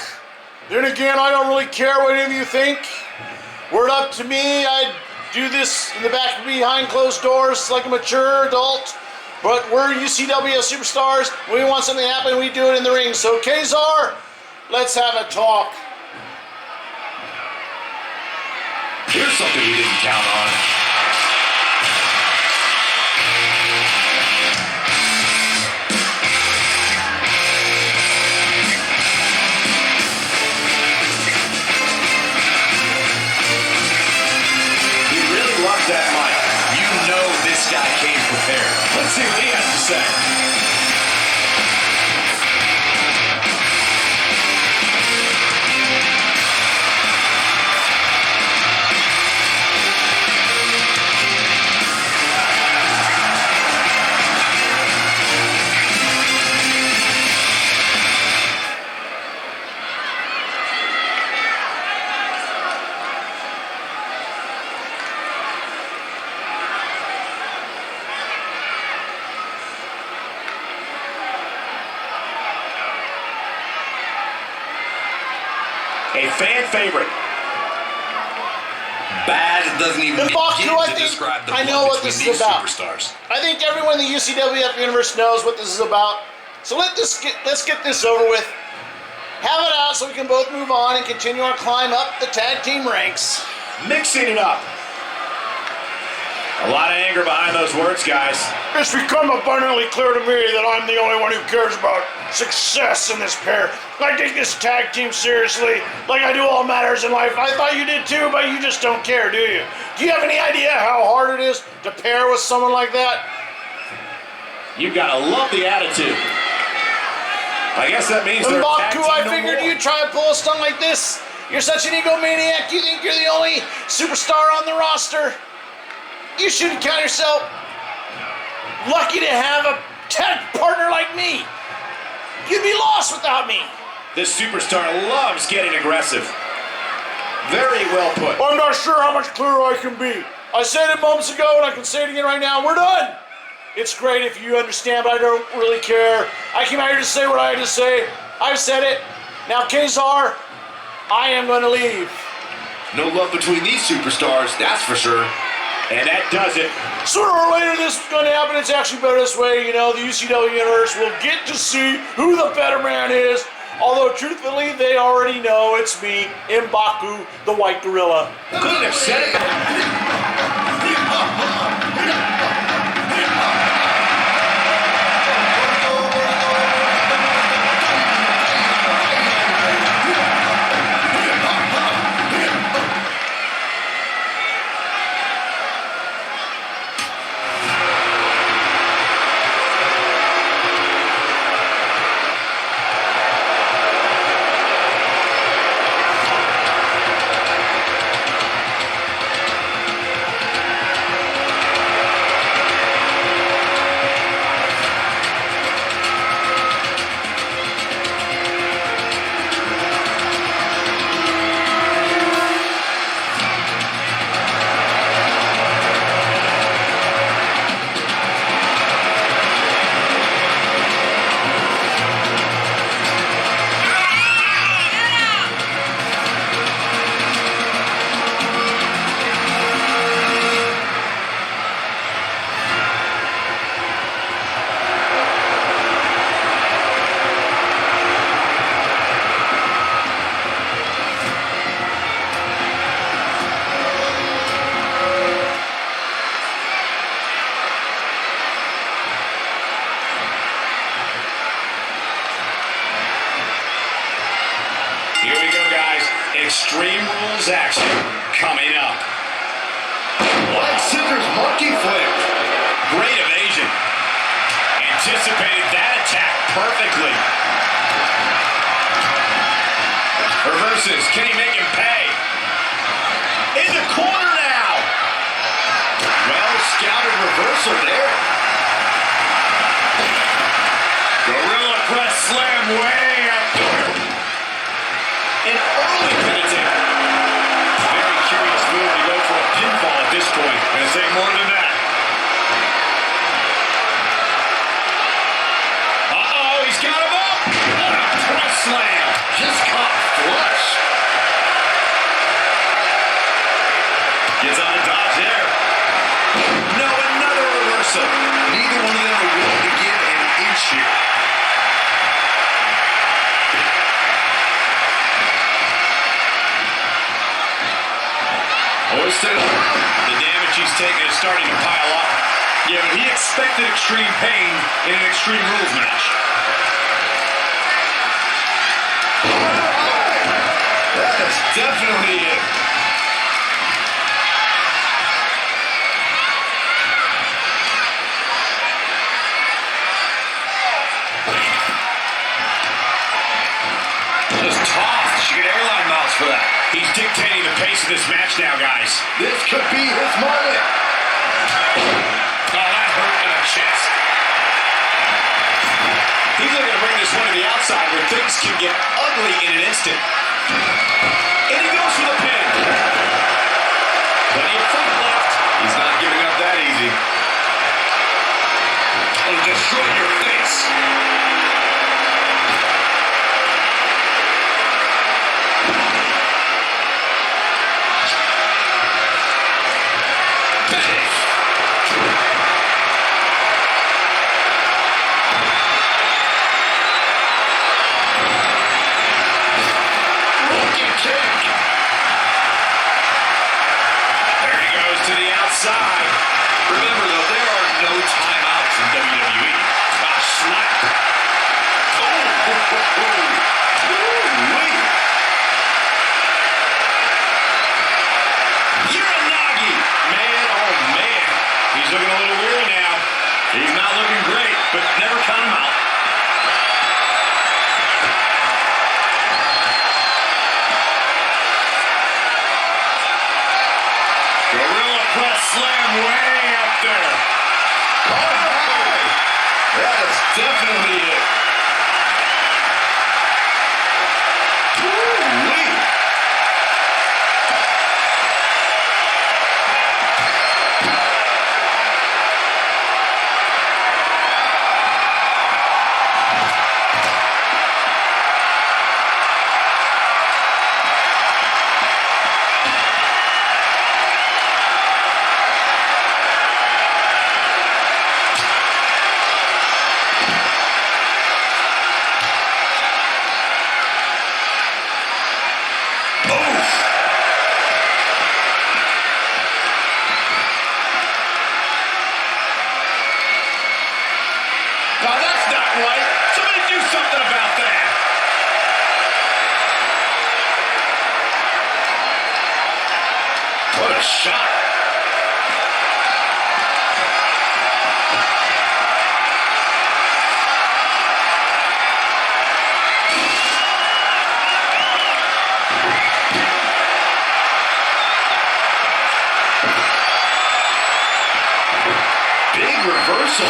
Then again, I don't really care what any of you think. Word up to me, I do this in the back behind closed doors like a mature adult. But we're UCW superstars. When we want something to happen, we do it in the ring. So, Kazar, let's have a talk. Here's something we didn't count on. That mic. You know this guy came prepared. Let's see what he has to say. A fan favorite. Bad doesn't even begin to think describe the I know what between this is these about. superstars. I think everyone in the UCWF universe knows what this is about. So let's get this over with. Have it out so we can both move on and continue our climb up the tag team ranks. Mixing it up. A lot of anger behind those words, guys. It's become abundantly clear to me that I'm the only one who cares about success in this pair. I take this tag team seriously, like I do all matters in life. I thought you did too, but you just don't care, do you? Do you have any idea how hard it is to pair with someone like that? You gotta love the attitude. I guess that means they're tag Mbaku, team I no figured more. you'd try and pull a stunt like this. You're such an egomaniac. You think you're the only superstar on the roster. You shouldn't count yourself lucky to have a tag partner like me. You'd be lost without me. This superstar loves getting aggressive. Very well put. I'm not sure how much clearer I can be. I said it moments ago, and I can say it again right now. We're done. It's great if you understand, but I don't really care. I came out here to say what I had to say. I've said it. Now, Kazar, I am going to leave. No love between these superstars, that's for sure. And that does it. Sooner or later, this is going to happen. It's actually better this way. You know, the UCW universe will get to see who the better man is. Although, truthfully, they already know it's me, Mbaku, the White Gorilla. Couldn't have said it. Extreme Rules action coming up. Leg scissors monkey flip. Great evasion. Anticipated that attack perfectly. Reverses. Can he make him pay? In the corner now. Well scouted reversal there. Gorilla press slam way up there. An early penitent. Very curious move to go for a pinfall at this point. Gonna say more than that. Uh-oh, he's got him up. What a press slam. Just caught flush. Gets on a dodge there. No, another reversal. Neither one of them are willing to give an inch here. Hoisted up. The damage he's taken is starting to pile up. Yeah, but he expected extreme pain in an Extreme Rules match. That is definitely it. Just tossed. She get airline miles for that. He's dictating the pace of this match now, guys. This could be his moment. Oh, that hurt in the chest. He's looking to bring this one to the outside where things can get ugly in an instant. And he goes for the pin. Plenty of fight left. He's not giving up that easy. It'll destroy your face. Side. Remember, though, there are no timeouts in WWE. Gosh, slap. Uranagi. Man, oh, man. He's looking a little weary now. He's not looking great, but never count him out. Slam way up there. Oh, that is definitely it. Woo-wee. Shot. Big reversal.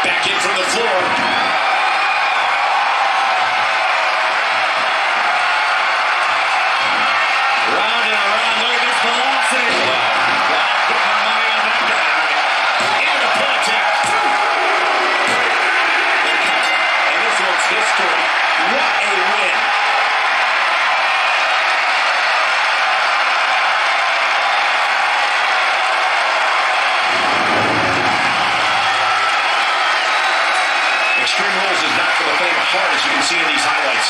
Back in from the floor. Extreme Rules is not for the faint of heart, as you can see in these highlights.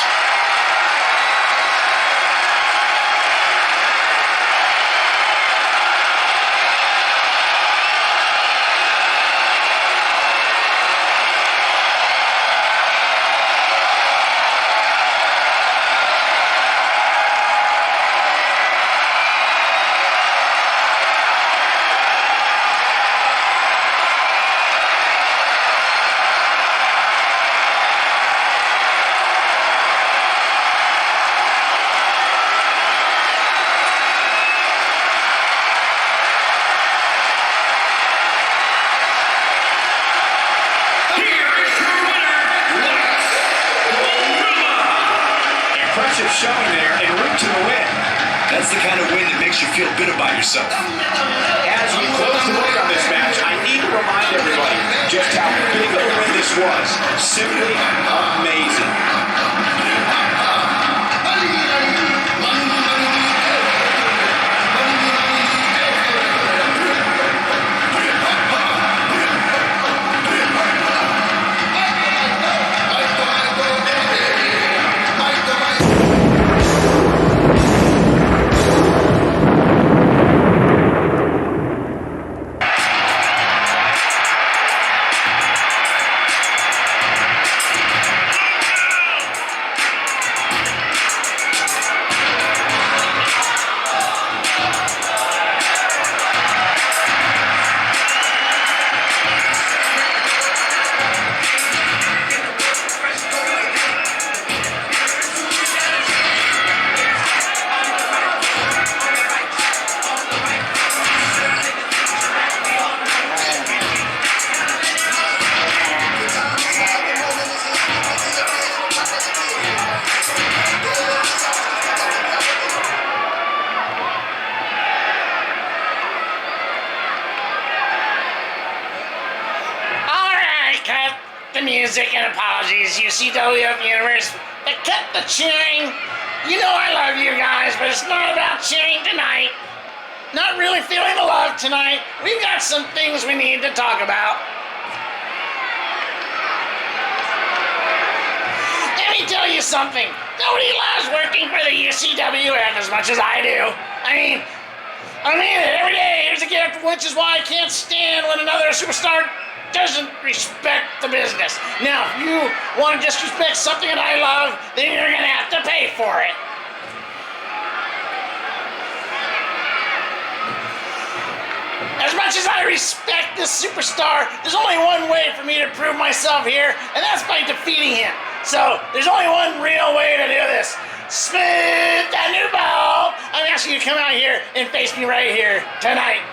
showing there and route to the win. That's the kind of win that makes you feel good about yourself. As we close the book on this match, I need to remind everybody just how big of a win this was. Simply amazing. Music and apologies, UCWF Universe, but cut the cheering. You know I love you guys, but it's not about cheering tonight. Not really feeling the love tonight. We've got some things we need to talk about. Let me tell you something. Nobody loves working for the UCWF as much as I do. I mean it every day. Here's a gift, which is why I can't stand when another superstar doesn't respect the business. Now, if you want to disrespect something that I love, then you're going to have to pay for it. As much as I respect this superstar, there's only one way for me to prove myself here, and that's by defeating him. So, there's only one real way to do this. Smith that new ball! I'm asking you to come out here and face me right here tonight.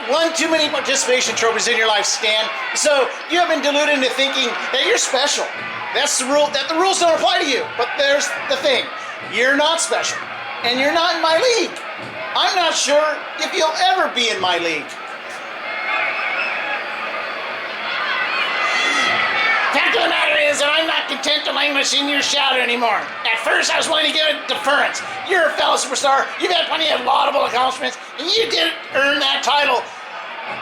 one too many participation trophies in your life, Stan. So you have been deluded into thinking that you're special. That's the rule, that the rules don't apply to you. But there's the thing. You're not special. And you're not in my league. I'm not sure if you'll ever be in my league. Fact of the matter is that I'm not content to languish in your shadow anymore. At first, I was willing to give it deference. You're a fellow superstar. You've had plenty of laudable accomplishments, and you did earn that title.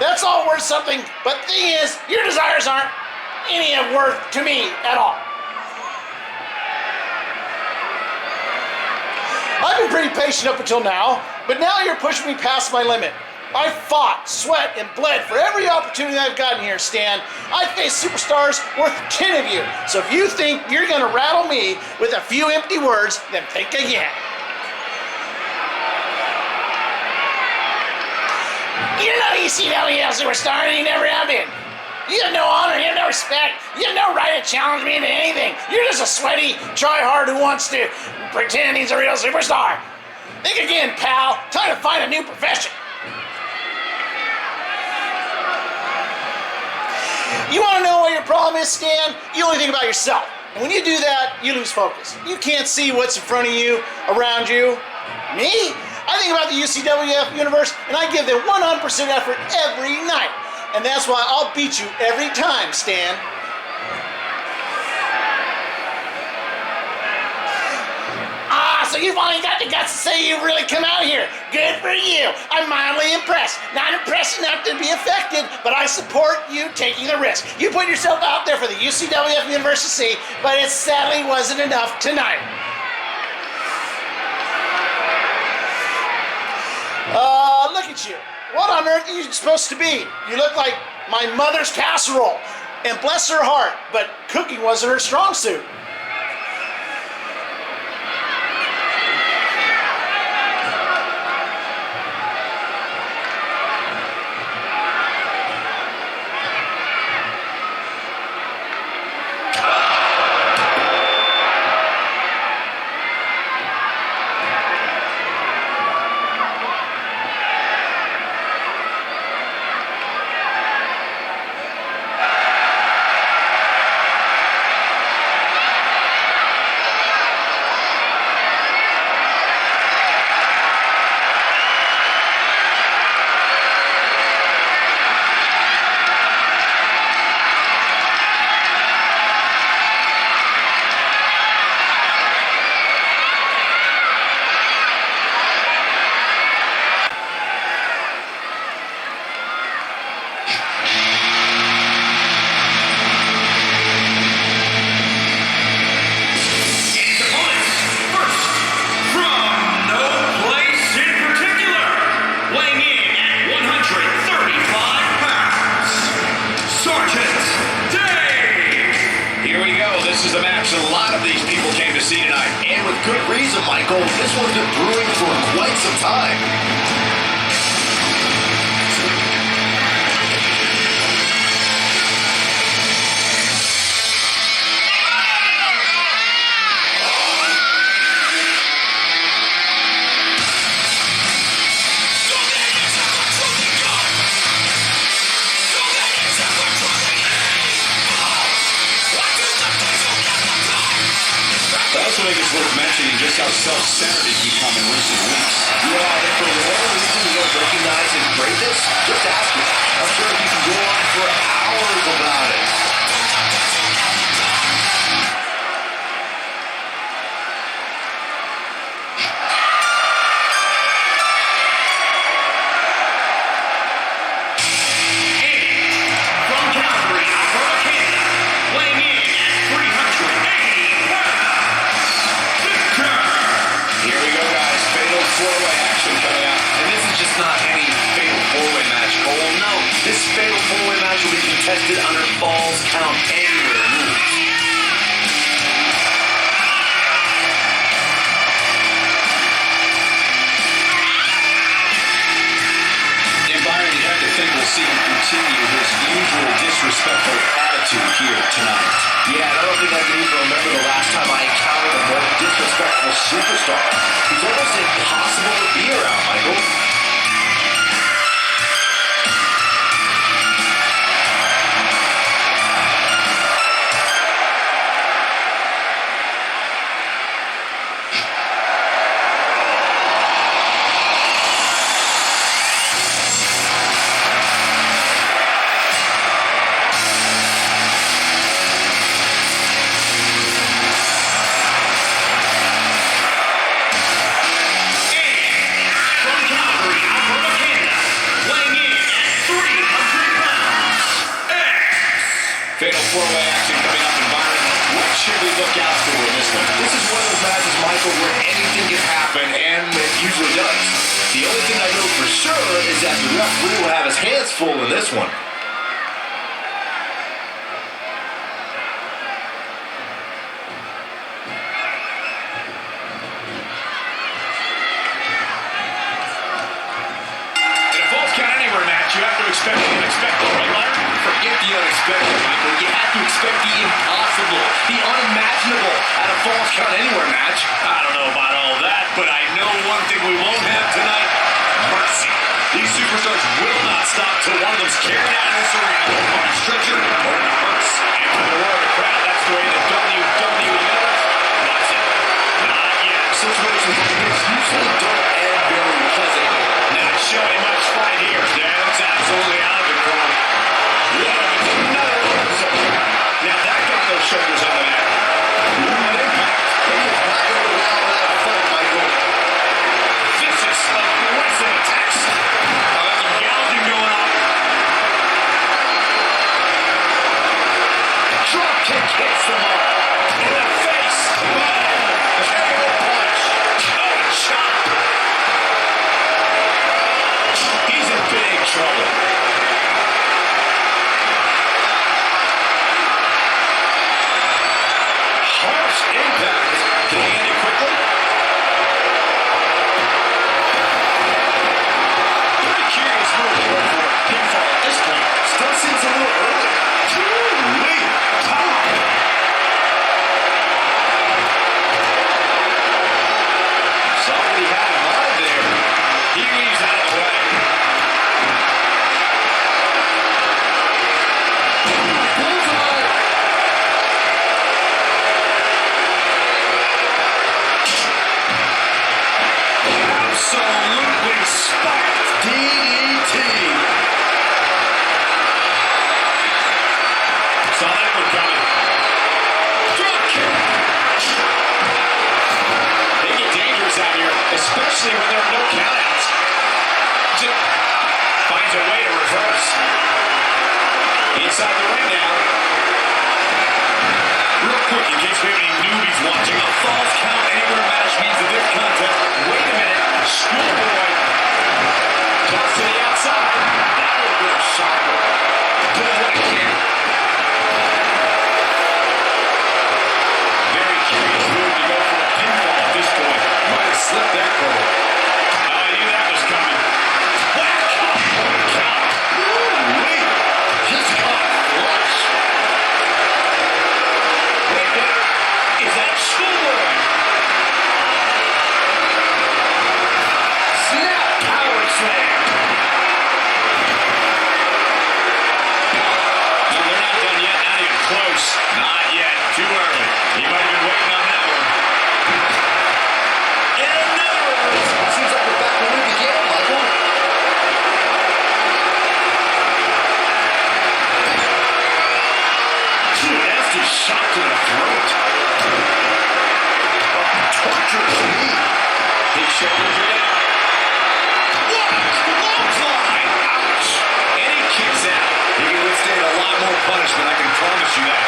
That's all worth something. But the thing is, your desires aren't any of worth to me at all. I've been pretty patient up until now, but now you're pushing me past my limit. I fought, sweat, and bled for every opportunity I've gotten here, Stan. I faced superstars worth 10 of you. So if you think you're gonna rattle me with a few empty words, then think again. You're not ECW superstar, and you never have been. You have no honor, you have no respect, you have no right to challenge me into anything. You're just a sweaty try-hard who wants to pretend he's a real superstar. Think again, pal. Time to find a new profession. You want to know what your problem is, Stan? You only think about yourself. And when you do that, you lose focus. You can't see what's in front of you, around you. Me? I think about the UCWF universe, and I give them 100% effort every night. And that's why I'll beat you every time, Stan. So you finally got the guts to say you've really come out here. Good for you. I'm mildly impressed. Not impressed enough to be affected, but I support you taking the risk. You put yourself out there for the UCWF universe to see, but it sadly wasn't enough tonight. Look at you. What on earth are you supposed to be? You look like my mother's casserole. And bless her heart, but cooking wasn't her strong suit. This one's been brewing for quite some time. I think it's worth mentioning just how self-centered he's become in recent weeks. Yeah, if for whatever reason you don't recognize his greatness, just ask him. I'm sure he can go on for hours about it. This fatal four-way match will be contested under Falls Count Anywhere rules. And Byron, you have to think we'll see him continue his usual disrespectful attitude here tonight. Yeah, I don't think I can even remember the last time I encountered a more disrespectful superstar. He's almost impossible to be around, Michael. look out for in this one? This is one of those matches, Michael, where anything can happen, and it usually does. The only thing I know for sure is that the referee will have his hands full in this one. You have to expect the unexpected, right, Larry? Forget the unexpected, Michael. You have to expect the impossible, the unimaginable at a Falls Count Anywhere match. I don't know about all that, but I know one thing we won't have tonight: mercy. These superstars will not stop till one of them's carried out of this arena on a stretcher or in a hearse. And with the roar of the crowd, that's the way the WWE does. Watch it. Not yet. Situations like this usually don't end very pleasantly. Not showing much fight here. That's absolutely out of control. Yeah, another reversal. Now that got those shoulders on the mat. What impact. He is not going to allow that fight, Michael. Vicious, aggressive attacks. There's some gouging going on. Drop kick hits the mark. In the face. KO punch. Oh, chop. He's in big trouble. Harsh impact. Can he end it quickly? Pretty curious move here for a pinfall at this point. Still seems a little early. Holy power. Saw what he had in mind there. He leaves out of the way. Bullseye. Absolutely spiked. DDT. Saw that one coming. Drop kick. They get dangerous out here, especially when there are no countouts. Just finds a way to reverse. Inside the ring now. Real quick, in case we have any newbies watching, a Falls Count Anywhere match means that this contest, wait a minute, schoolboy, toss to the outside. That would have been a shocker. But what a kick. Very curious move to go for a pinfall at this point. Might have slipped that goal. I knew that was coming. Whack! Count. Ooh-wee. Just caught flush. Wait, what? Is that schoolboy? Snap power slam. No, they're not done yet. Not even close. Not yet. Too early. He might have been waiting on that one. And another reversal. Seems like we're back where we began, Michael. Nasty shot to the throat. Torturous knee. His shoulders are down. What? Clothesline! Ouch! And he kicks out. He can withstand a lot more punishment, I can promise you that.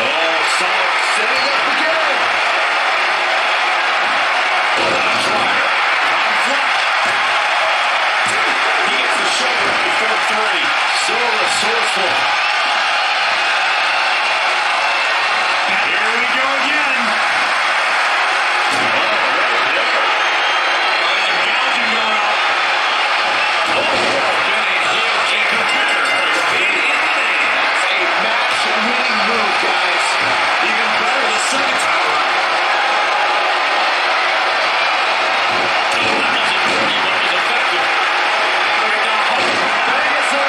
Oh, solid. Setting up again. Driver. On flush. He gets the shoulder up before three. So resourceful. Here we go again. Oh, right there. There's some gouging going on. Oh, spinning heel kick. That's a match-winning move, guys. Even better the second time around. That wasn't pretty, but it was effective. Look at that. Vegas, sir.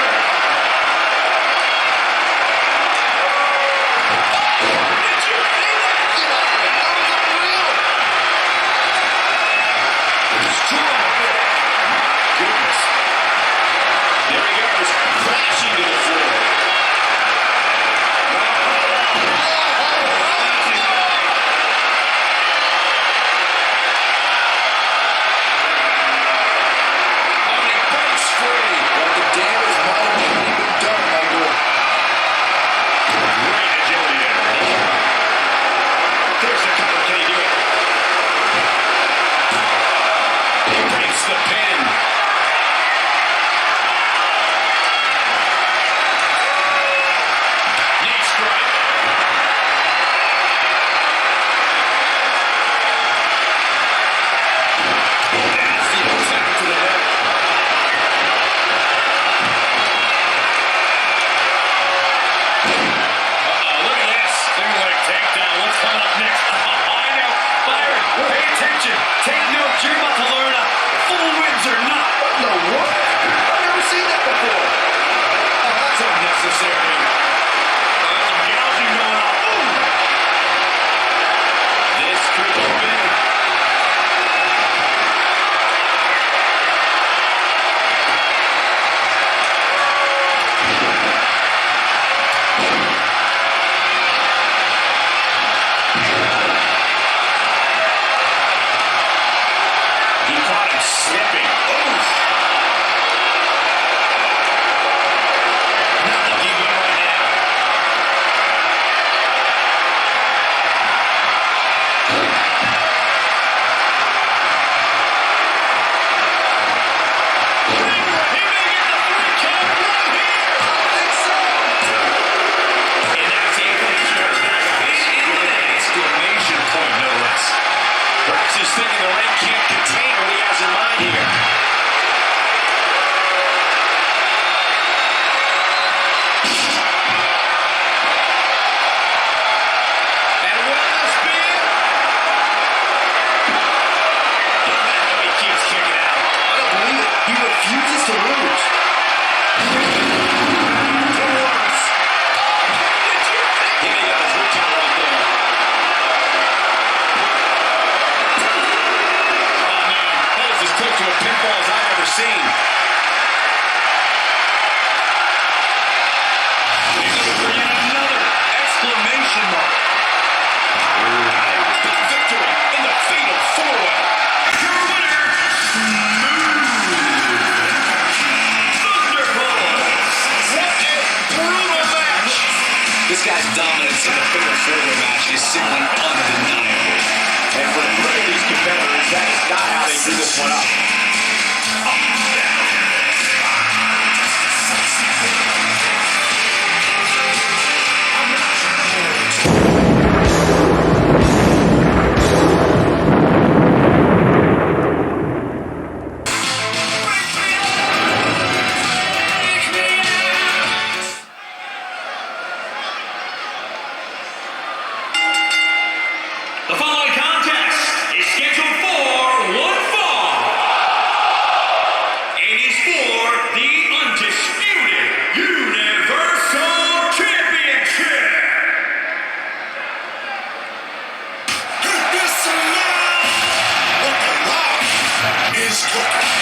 coming up next. I know. Byron, pay attention. Take notes. You're about to learn a full wins or not. No, what? I've never seen that before. Oh, that's unnecessary. There's some gouging going on. Ooh. This could be big. He caught him slipping. Oof. Not looking good right now. He may get the 3 count right here. I think so. And that's the Atlanteans back with an exclamation point, no less. Perhaps he's thinking the ring can't contain what he has in mind here. And will this be it? Look at how he keeps kicking out. I don't believe it. He refuses to lose. Doors. Did you think he got a 3 count right there? Oh man, that is as close to a pinfall as I've ever seen. He's looking for yet another exclamation mark. Big victory in the fatal 4-way. Your winner, Thunderbolt. What a brutal match. This guy's dominance in the fatal 4-way match is simply undeniable. And for many of these competitors, that is not how they do this one up. The following contest is scheduled for one fall. It is for the undisputed Universal Championship. Listen now, what the law is cooking.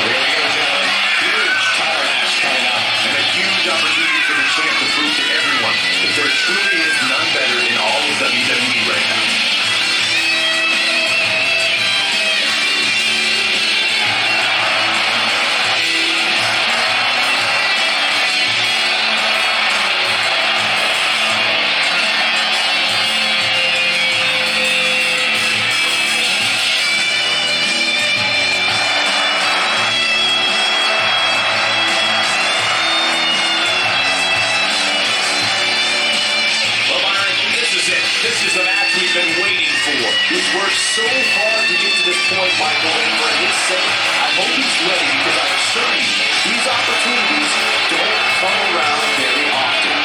Here we go, gentlemen. Huge title match coming up, and a huge opportunity for the champ to prove to everyone that there truly is none better in all of WWE right now. Well, Byron, this is it. This is the match we've been waiting for. We've worked so hard to get to this point, Michael, and for his sake, I hope he's ready because I assure you, these opportunities don't come around very often.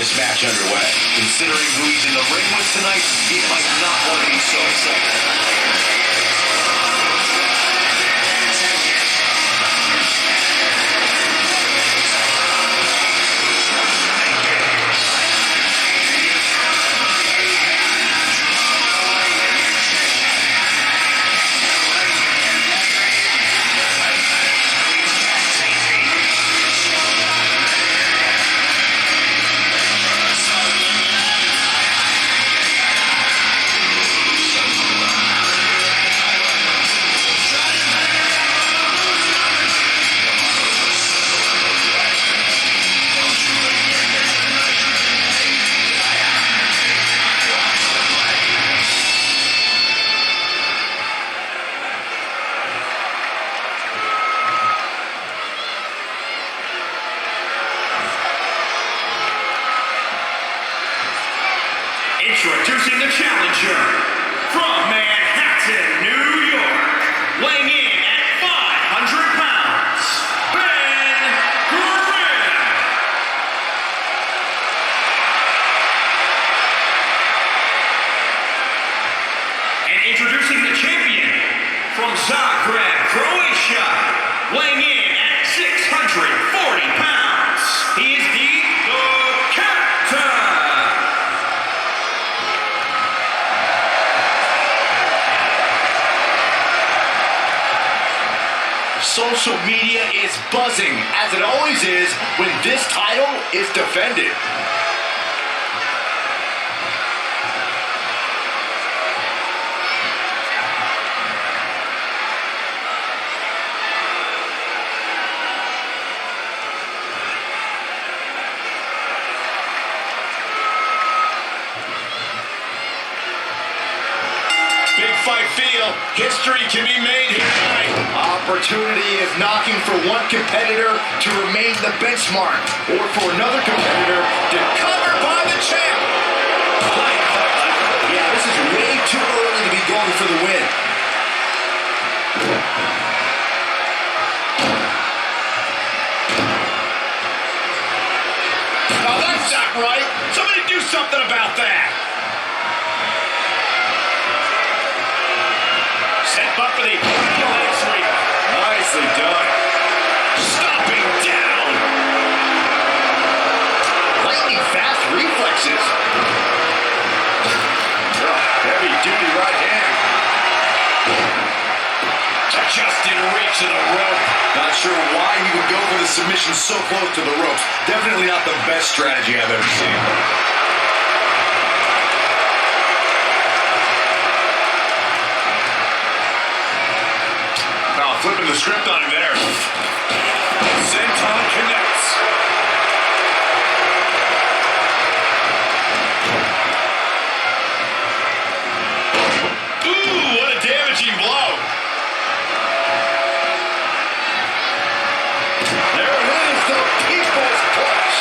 this match underway. Considering who he's in the ring with tonight, he might not want to be so excited. Introducing the challenger from Manhattan, New York, weighing in at 500 pounds, Ben Grimm. And introducing the champion from Zagreb, Croatia, weighing in at 640 pounds. He is the Captain. Social media is buzzing, as it always is when this title is defended. Big fight feel. History can be made here tonight. Opportunity is knocking for one competitor to remain the benchmark, or for another competitor to cover by the champ. Yeah, this is way too early to be going for the win. Now that's not right. Somebody do something about that. Set up for the leg sweep. Nicely done. Stomping down. Lightning fast reflexes. Heavy duty right hand. Just in reach of the rope. Not sure why he would go for the submission so close to the ropes. Definitely not the best strategy I've ever seen. Flipping the script on him there. Senton connects. Ooh, what a damaging blow. There it is, the people's clutch.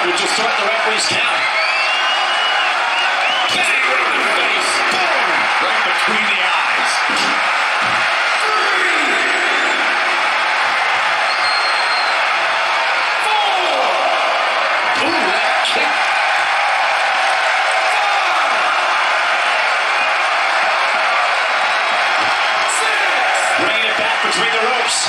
Which will start the referee's count. ropes.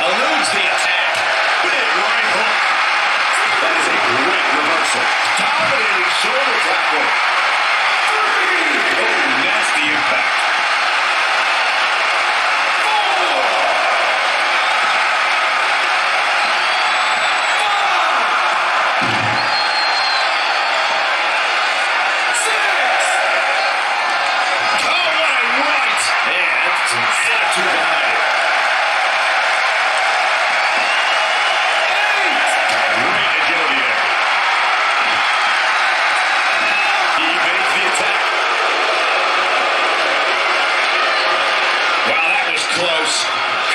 Eludes the attack. Big right hook. That is a great reversal. Dominating shoulder tackle. Oh, nasty impact.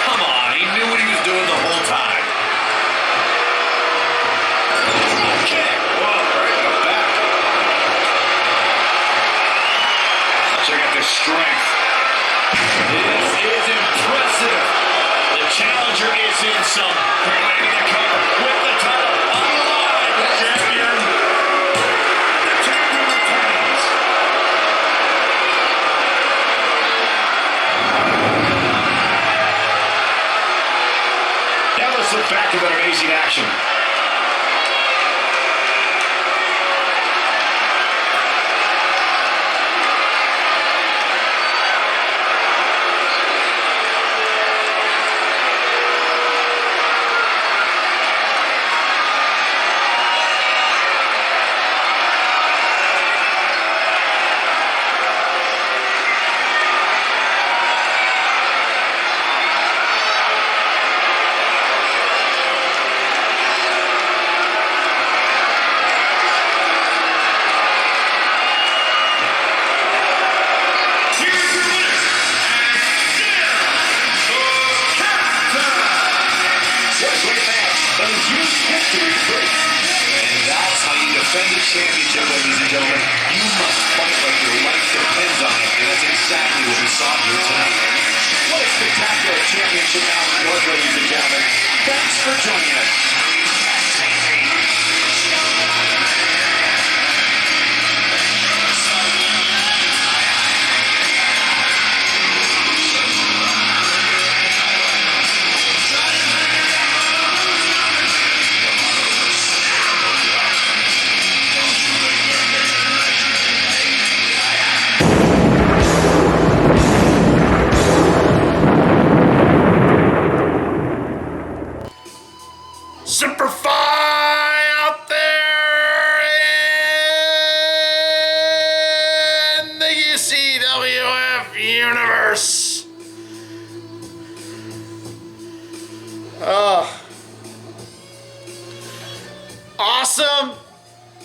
Come on, he knew what he was doing the whole time. Kick. Whoa, right in the back. Check out this strength. This is impressive. The challenger is in some. Creating the cover with the title on the line. The champion. The champion retains. Now let's look back at that amazing action. Defend the championship, ladies and gentlemen. You must fight like your life depends on it, and that's exactly what we saw here tonight. What a spectacular championship match it was, ladies and gentlemen. Thanks for joining us.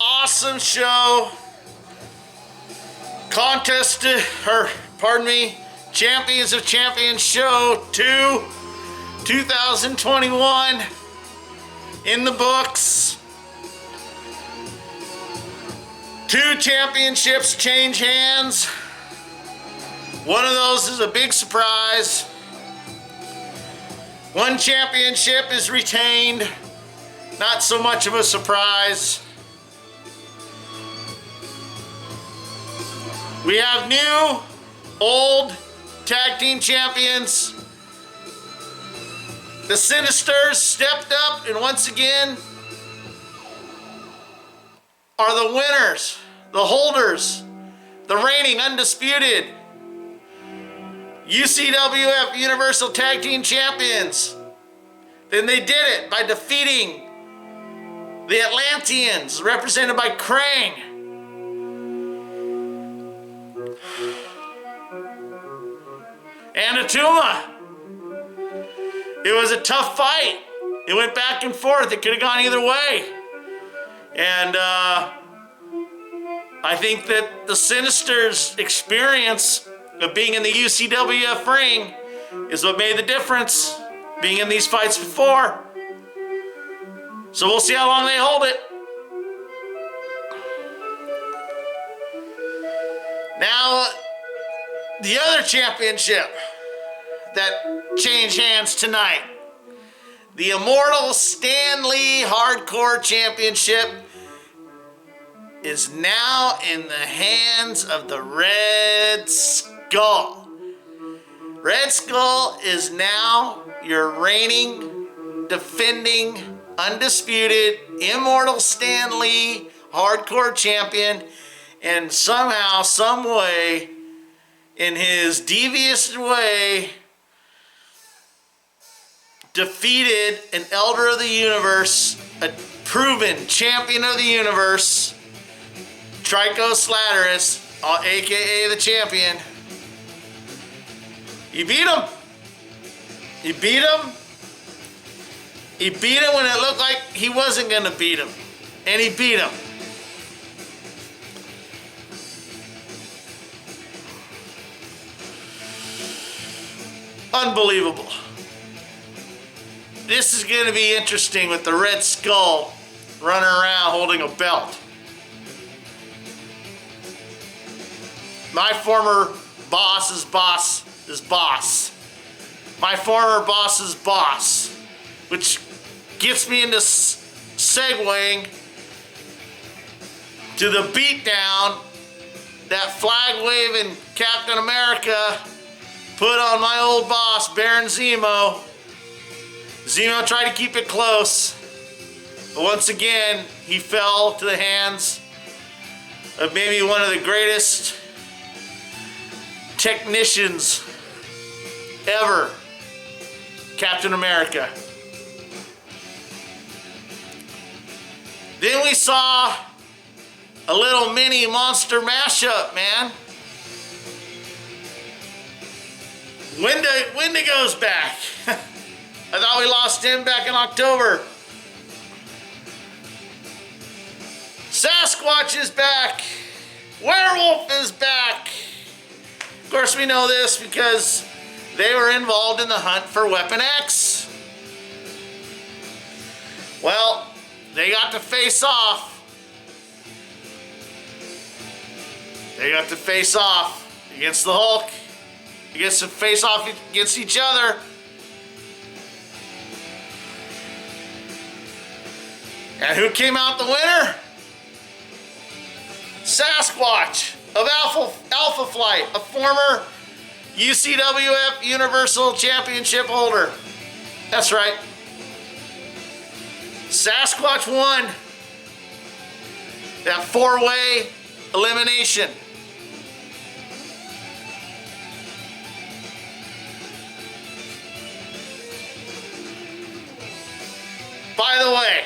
Awesome show. Contest, Champions of Champions Show 2, 2021 in the books. 2 championships change hands. One of those is a big surprise. 1 championship is retained. Not so much of a surprise. We have new, old tag team champions. The Sinisters stepped up and once again are the winners, the holders, the reigning undisputed UCWF Universal Tag Team Champions. Then they did it by defeating the Atlanteans, represented by Krang. And Attuma. It was a tough fight. It went back and forth. It could have gone either way. And I think that the Sinister's experience of being in the UCWF ring is what made the difference, being in these fights before. So we'll see how long they hold it. Now, the other championship that changed hands tonight, the Immortal Stan Lee Hardcore Championship. is now in the hands of the Red Skull. Red Skull is now your reigning, defending, undisputed, immortal Stan Lee hardcore champion, and somehow, some way, in his devious way, defeated an Elder of the Universe, a proven champion of the universe, Tryco Slatterus, aka the champion. You beat him. You beat him. He beat him when it looked like he wasn't going to beat him. And he beat him. Unbelievable. This is going to be interesting with the Red Skull running around holding a belt. My former boss's boss is boss. My former boss's boss. Which gets me into segueing to the beatdown that flag-waving Captain America put on my old boss, Baron Zemo. Zemo tried to keep it close, but once again, he fell to the hands of maybe one of the greatest technicians ever, Captain America. Then we saw a little mini monster mashup, man. Wendigo's back. I thought we lost him back in October. Sasquatch is back. Werewolf is back. Of course, we know this because they were involved in the hunt for Weapon X. Well, they got to face off. They got to face off against the Hulk. They get to face off against each other. And who came out the winner? Sasquatch of Alpha Flight, a former UCWF Universal Championship holder. That's right. Sasquatch won that 4-way elimination. By the way,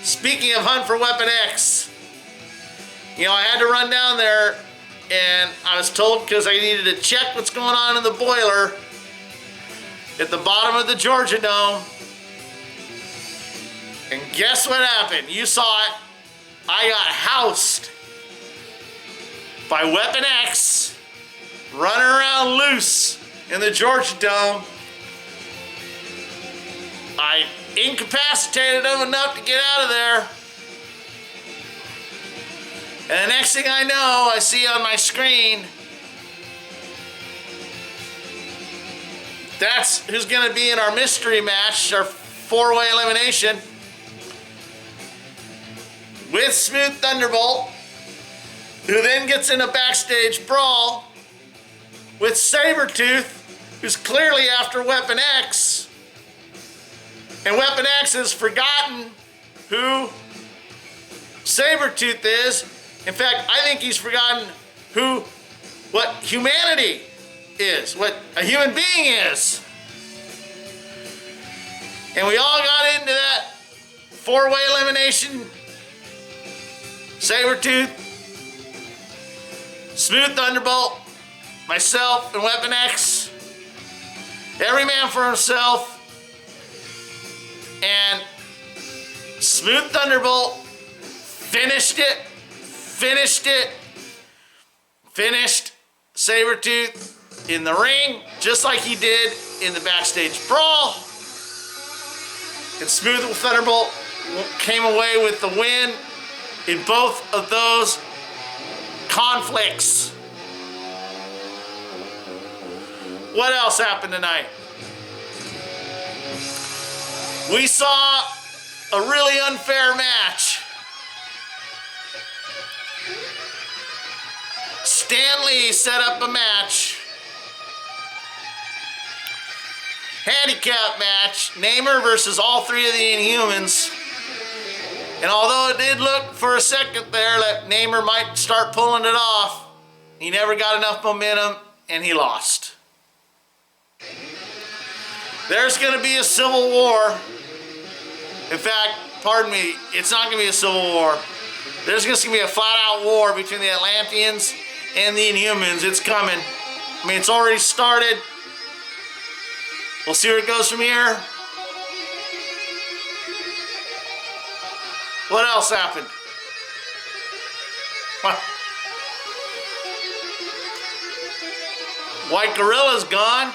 speaking of Hunt for Weapon X, you know, I had to run down there and I was told because I needed to check what's going on in the boiler at the bottom of the Georgia Dome. And guess what happened? You saw it. I got housed by Weapon X running around loose in the Georgia Dome. I incapacitated them enough to get out of there. And the next thing I know, I see on my screen, that's who's going to be in our mystery match, our 4-way elimination, with Smooth Thunderbolt, who then gets in a backstage brawl with Sabretooth, who's clearly after Weapon X. And Weapon X has forgotten who Sabretooth is. In fact, I think he's forgotten what humanity is, what a human being is. And we all got into that 4-way elimination. Sabretooth, Smooth Thunderbolt, myself, and Weapon X. Every man for himself. And Smooth Thunderbolt finished Sabretooth in the ring, just like he did in the backstage brawl. And Smooth Thunderbolt came away with the win in both of those conflicts. What else happened tonight? We saw a really unfair match. Stan Lee set up a match. Handicap match. Namor versus all three of the Inhumans. And although it did look for a second there that Namor might start pulling it off, he never got enough momentum and he lost. There's going to be a civil war. In fact, pardon me, it's not going to be a civil war. There's just going to be a flat-out war between the Atlanteans and the Inhumans. It's coming. I mean, it's already started. We'll see where it goes from here. What else happened? What? White Gorilla's gone.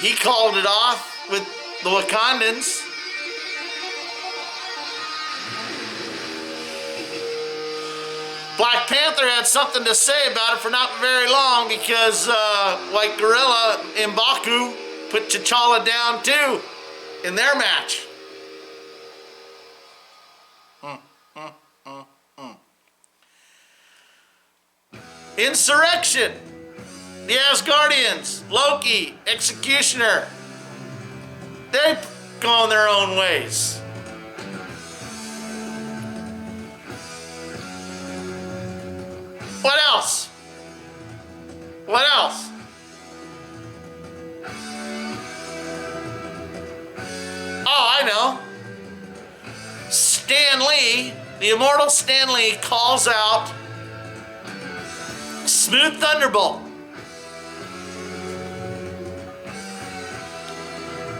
He called it off with the Wakandans. Black Panther had something to say about it for not very long because White Gorilla and M'Baku put T'Challa down too in their match. Insurrection. The Asgardians, Loki, Executioner. They've gone their own ways. What else? What else? Oh, I know. Stan Lee, the immortal Stan Lee, calls out Smooth Thunderbolt.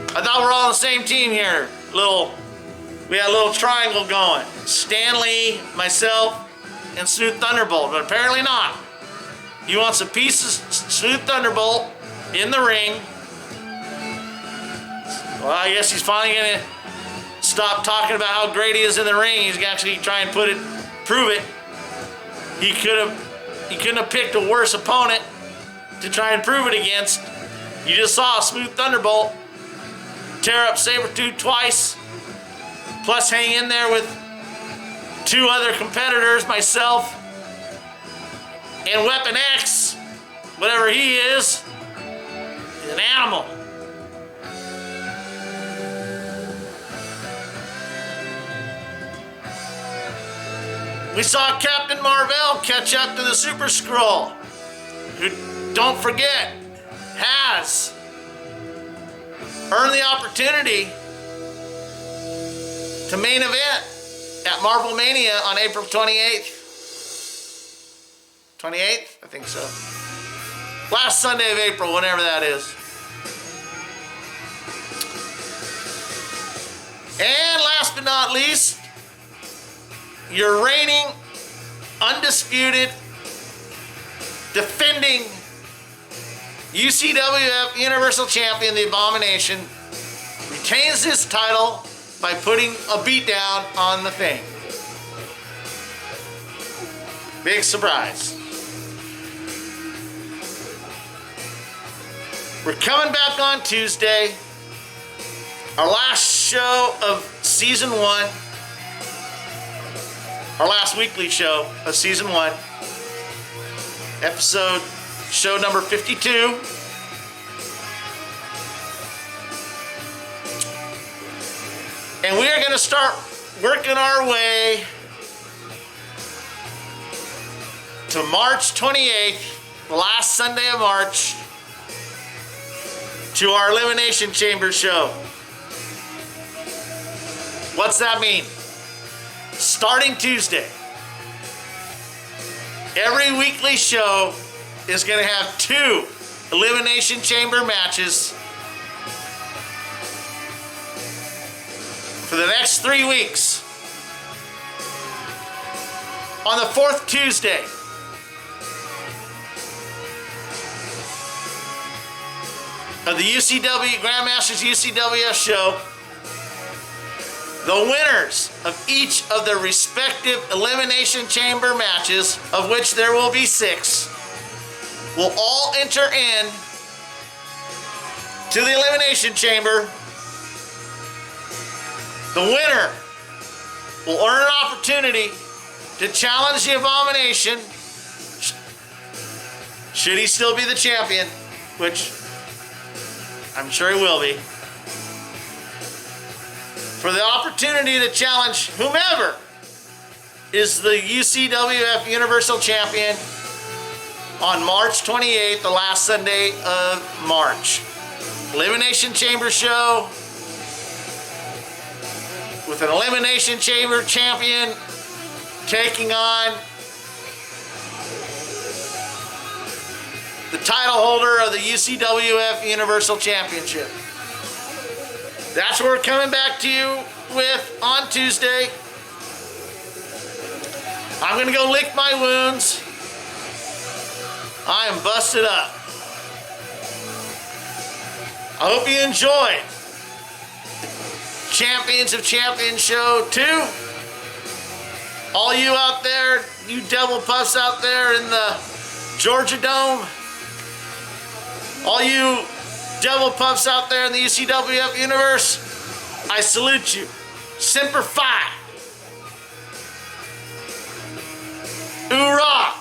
I thought we're all on the same team here. We had a little triangle going. Stan Lee, myself, and Smooth Thunderbolt, but apparently not. He wants a piece of Smooth Thunderbolt in the ring. Well, I guess he's finally gonna stop talking about how great he is in the ring. He's gonna actually try and prove it. He couldn't have picked a worse opponent to try and prove it against. You just saw Smooth Thunderbolt tear up Sabretooth twice, plus hang in there with two other competitors, myself and Weapon X, whatever he is an animal. We saw Captain Mar-Vell catch up to the Super-Skrull, who, don't forget, has earned the opportunity to main event at Marvel Mania on April 28th. 28th? I think so. Last Sunday of April, whenever that is. And last but not least, your reigning, undisputed, defending UCWF Universal Champion, the Abomination, retains his title by putting a beatdown on the Thing. Big surprise. We're coming back on Tuesday. Our last show of season 1. Our last weekly show of season 1. Show number 52. And we are going to start working our way to March 28th, the last Sunday of March, to our Elimination Chamber show. What's that mean? Starting Tuesday, every weekly show is going to have 2 Elimination Chamber matches for the next 3 weeks. On the 4th Tuesday, of the UCW Grandmasters UCWF show, the winners of each of their respective Elimination Chamber matches, of which there will be 6, will all enter in to the Elimination Chamber The winner will earn an opportunity to challenge the Abomination, should he still be the champion, which I'm sure he will be, for the opportunity to challenge whomever is the UCWF Universal Champion on March 28th, the last Sunday of March. Elimination Chamber show with an Elimination Chamber champion taking on the title holder of the UCWF Universal Championship. That's what we're coming back to you with on Tuesday. I'm gonna go lick my wounds. I am busted up. I hope you enjoyed Champions of Champions Show 2. All you out there, you devil puffs out there in the Georgia Dome, all you devil puffs out there in the UCWF universe, I salute you. Semper Fi. Hoorah!